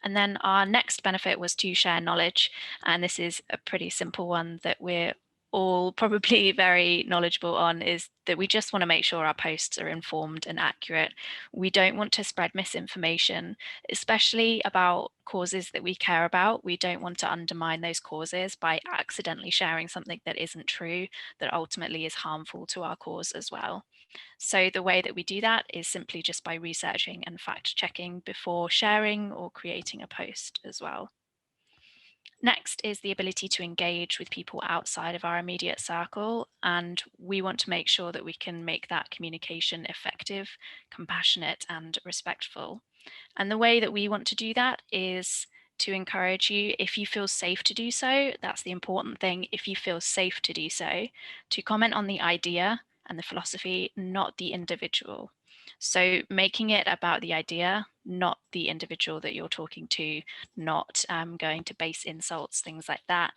And then our next benefit was to share knowledge. And this is a pretty simple one that we're all probably very knowledgeable on, is that we just want to make sure our posts are informed and accurate. We don't want to spread misinformation, especially about causes that we care about. We don't want to undermine those causes by accidentally sharing something that isn't true, that ultimately is harmful to our cause as well. So the way that we do that is simply just by researching and fact checking before sharing or creating a post as well. Next is the ability to engage with people outside of our immediate circle, and we want to make sure that we can make that communication effective, compassionate, and respectful. And the way that we want to do that is to encourage you, if you feel safe to do so, that's the important thing, if you feel safe to do so, to comment on the idea and the philosophy, not the individual. So making it about the idea, not the individual that you're talking to, not going to base insults, things like that.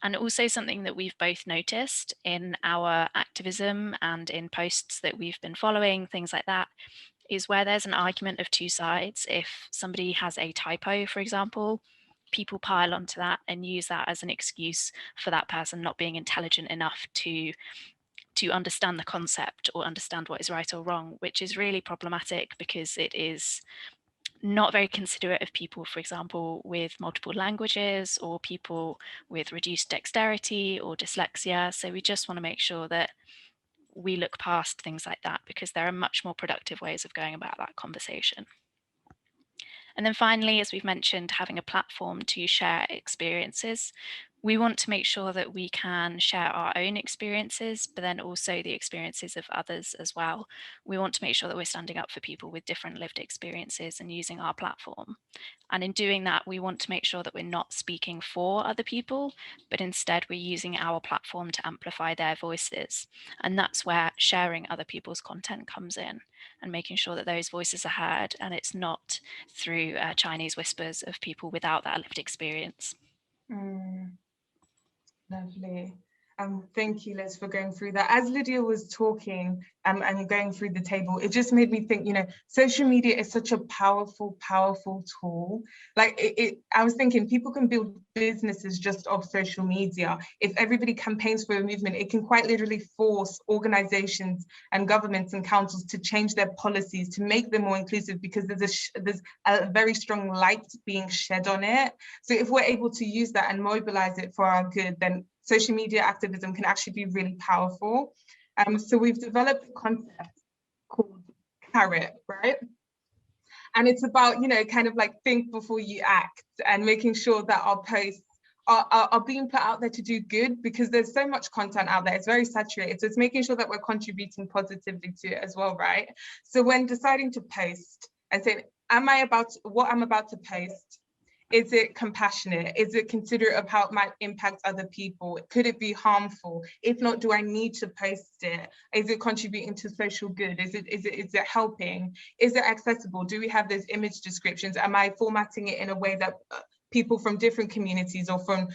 And also something that we've both noticed in our activism and in posts that we've been following, things like that, is where there's an argument of two sides. If somebody has a typo, for example, people pile onto that and use that as an excuse for that person not being intelligent enough to understand the concept or understand what is right or wrong, which is really problematic because it is not very considerate of people, for example, with multiple languages or people with reduced dexterity or dyslexia. So we just want to make sure that we look past things like that, because there are much more productive ways of going about that conversation. And then finally, as we've mentioned, having a platform to share experiences. We want to make sure that we can share our own experiences, but then also the experiences of others as well. We want to make sure that we're standing up for people with different lived experiences and using our platform. And in doing that, we want to make sure that we're not speaking for other people, but instead we're using our platform to amplify their voices. And that's where sharing other people's content comes in, and making sure that those voices are heard, and it's not through Chinese whispers of people without that lived experience. Lovely. Thank you, Liz, for going through that. As Lydia was talking and going through the table, it just made me think, you know, social media is such a powerful, powerful tool. Like I was thinking people can build businesses just off social media. If everybody campaigns for a movement, it can quite literally force organizations and governments and councils to change their policies, to make them more inclusive, because there's a very strong light being shed on it. So if we're able to use that and mobilize it for our good, then social media activism can actually be really powerful. So we've developed a concept called Carrot, right? And it's about, you know, kind of like think before you act, and making sure that our posts are being put out there to do good, because there's so much content out there. It's very saturated. So it's making sure that we're contributing positively to it as well, right? So when deciding to post and saying, what I'm about to post, is it compassionate? Is it considerate of how it might impact other people? Could it be harmful? If not, do I need to post it? Is it contributing to social good? Is it helping? Is it accessible? Do we have those image descriptions? Am I formatting it in a way that people from different communities, or from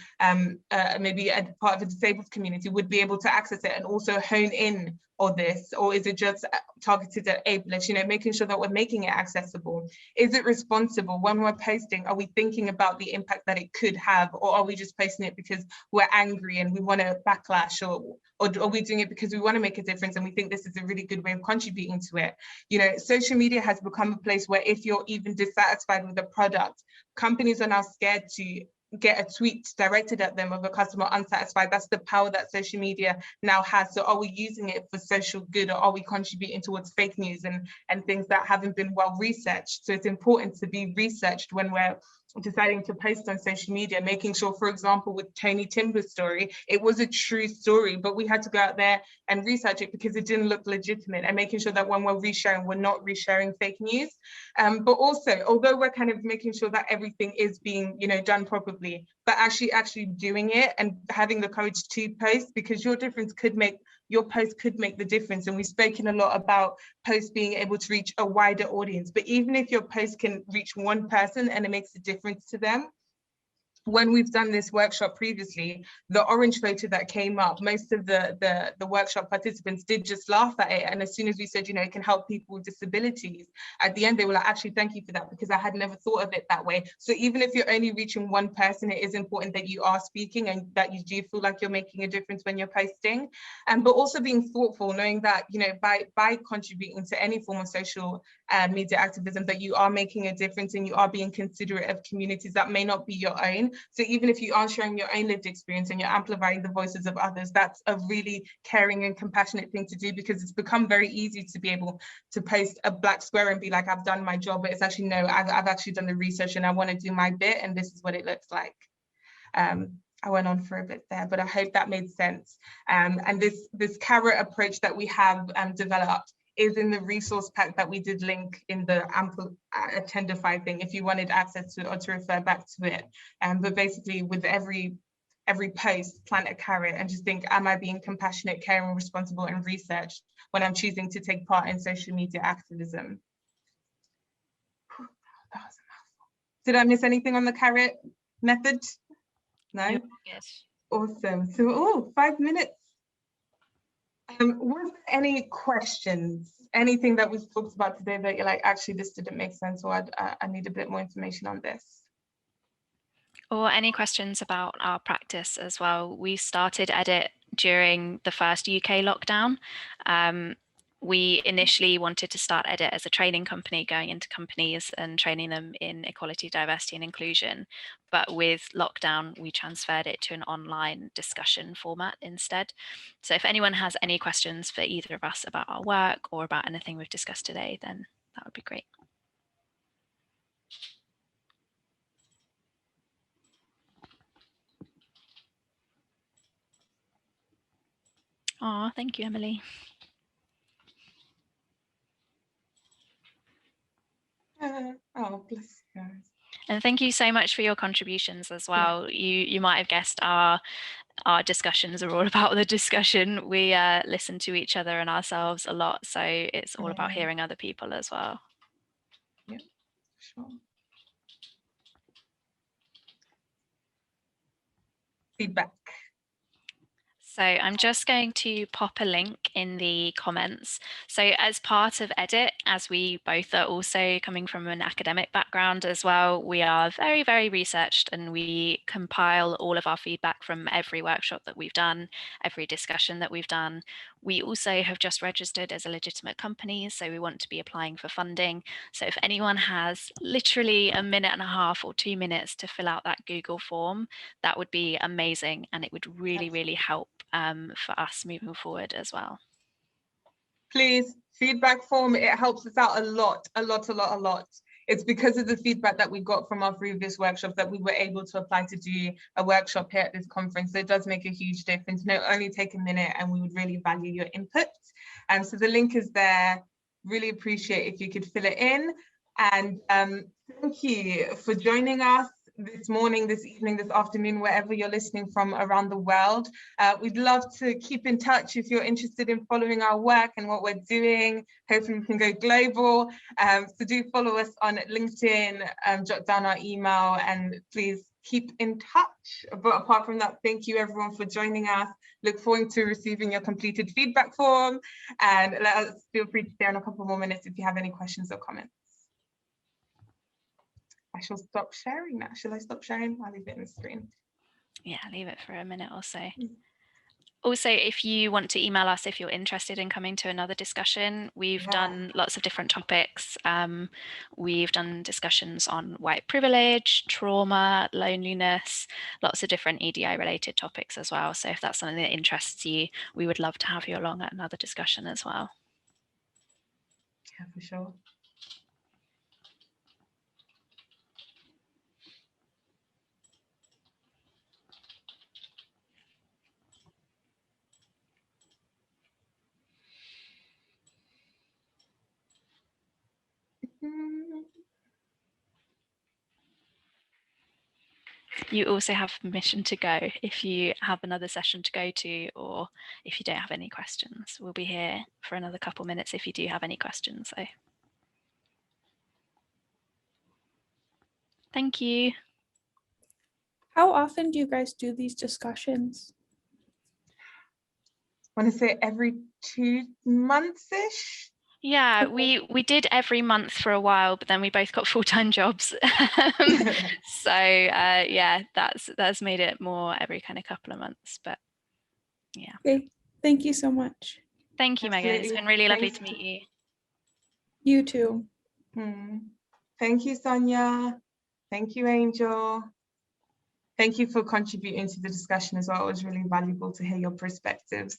maybe a part of a disabled community, would be able to access it and also hone in on this? Or is it just targeted at ableists? You know, making sure that we're making it accessible. Is it responsible? When we're posting, are we thinking about the impact that it could have, or are we just posting it because we're angry and we want to backlash, or are we doing it because we want to make a difference and we think this is a really good way of contributing to it? You know, social media has become a place where if you're even dissatisfied with a product, companies are now scared to get a tweet directed at them of a customer unsatisfied. That's the power that social media now has. So are we using it for social good, or are we contributing towards fake news and things that haven't been well researched? So it's important to be researched when we're deciding to post on social media, making sure, for example, with Tony Timber's story, it was a true story, but we had to go out there and research it because it didn't look legitimate, and making sure that when we're resharing, we're not resharing fake news. But also, although we're kind of making sure that everything is being, you know, done properly, but actually doing it and having the courage to post, because your post could make the difference. And we've spoken a lot about posts being able to reach a wider audience, but even if your post can reach one person and it makes a difference to them. When we've done this workshop previously, the orange photo that came up, most of the workshop participants did just laugh at it. And as soon as we said, you know, it can help people with disabilities, at the end they were like, actually, thank you for that, because I had never thought of it that way. So even if you're only reaching one person, it is important that you are speaking and that you do feel like you're making a difference when you're posting. But also being thoughtful, knowing that, you know, by contributing to any form of social media activism, that you are making a difference and you are being considerate of communities that may not be your own. So even if you are sharing your own lived experience and you're amplifying the voices of others, that's a really caring and compassionate thing to do, because it's become very easy to be able to post a black square and be like, I've done my job, but it's actually, no, I've actually done the research and I want to do my bit, and this is what it looks like. I went on for a bit there, but I hope that made sense. And this carrot approach that we have developed is in the resource pack that we did link in the Attendify thing, if you wanted access to it or to refer back to it. But basically, with every post, plant a carrot and just think, am I being compassionate, caring, responsible, and researched when I'm choosing to take part in social media activism? That was a mouthful. Did I miss anything on the carrot method? No? Yes. Awesome. So, 5 minutes. Was there any questions? Anything that was talked about today that you're like, actually, this didn't make sense, or I need a bit more information on this? Or any questions about our practice as well? We started EDIT during the first UK lockdown. We initially wanted to start EDIT as a training company, going into companies and training them in equality, diversity and inclusion. But with lockdown, we transferred it to an online discussion format instead. So if anyone has any questions for either of us about our work or about anything we've discussed today, then that would be great. Oh, thank you, Emily. Oh, bless you guys. And thank you so much for your contributions as well. Yeah. You might have guessed our discussions are all about the discussion. We listen to each other and ourselves a lot, so it's all about hearing other people as well. Yeah, sure. Feedback. So I'm just going to pop a link in the comments. So as part of EDIT, as we both are also coming from an academic background as well, we are very, very researched, and we compile all of our feedback from every workshop that we've done, every discussion that we've done. We also have just registered as a legitimate company, so we want to be applying for funding. So if anyone has literally a minute and a half or 2 minutes to fill out that Google form, that would be amazing, and it would really, really help for us moving forward as well. Please, feedback form, it helps us out a lot. It's because of the feedback that we got from our previous workshops that we were able to apply to do a workshop here at this conference. So it does make a huge difference. No, only take a minute, and we would really value your input. So the link is there. Really appreciate if you could fill it in. And thank you for joining us this morning, this evening, this afternoon, wherever you're listening from around the world. We'd love to keep in touch if you're interested in following our work and what we're doing. Hopefully we can go global. So do follow us on LinkedIn, jot down our email, and please keep in touch. But apart from that, thank you everyone for joining us. Look forward to receiving your completed feedback form, and let us feel free to stay on a couple more minutes if you have any questions or comments. I shall stop sharing now. Shall I stop sharing? I'll leave it in the screen. Yeah, leave it for a minute or so. Also, if you want to email us if you're interested in coming to another discussion, we've done lots of different topics. We've done discussions on white privilege, trauma, loneliness, lots of different EDI related topics as well. So if that's something that interests you, we would love to have you along at another discussion as well. Yeah, for sure. You also have permission to go if you have another session to go to, or if you don't have any questions. We'll be here for another couple minutes if you do have any questions. So thank you. How often do you guys do these discussions? I want to say every 2 months-ish. Yeah, we did every month for a while, but then we both got full-time jobs. So yeah, that's made it more every kind of couple of months. But yeah. Okay, thank you so much. Thank you, Megan. It's been really lovely to meet you. You too. Thank you, Sonia. Thank you, Angel. Thank you for contributing to the discussion as well. It was really valuable to hear your perspectives.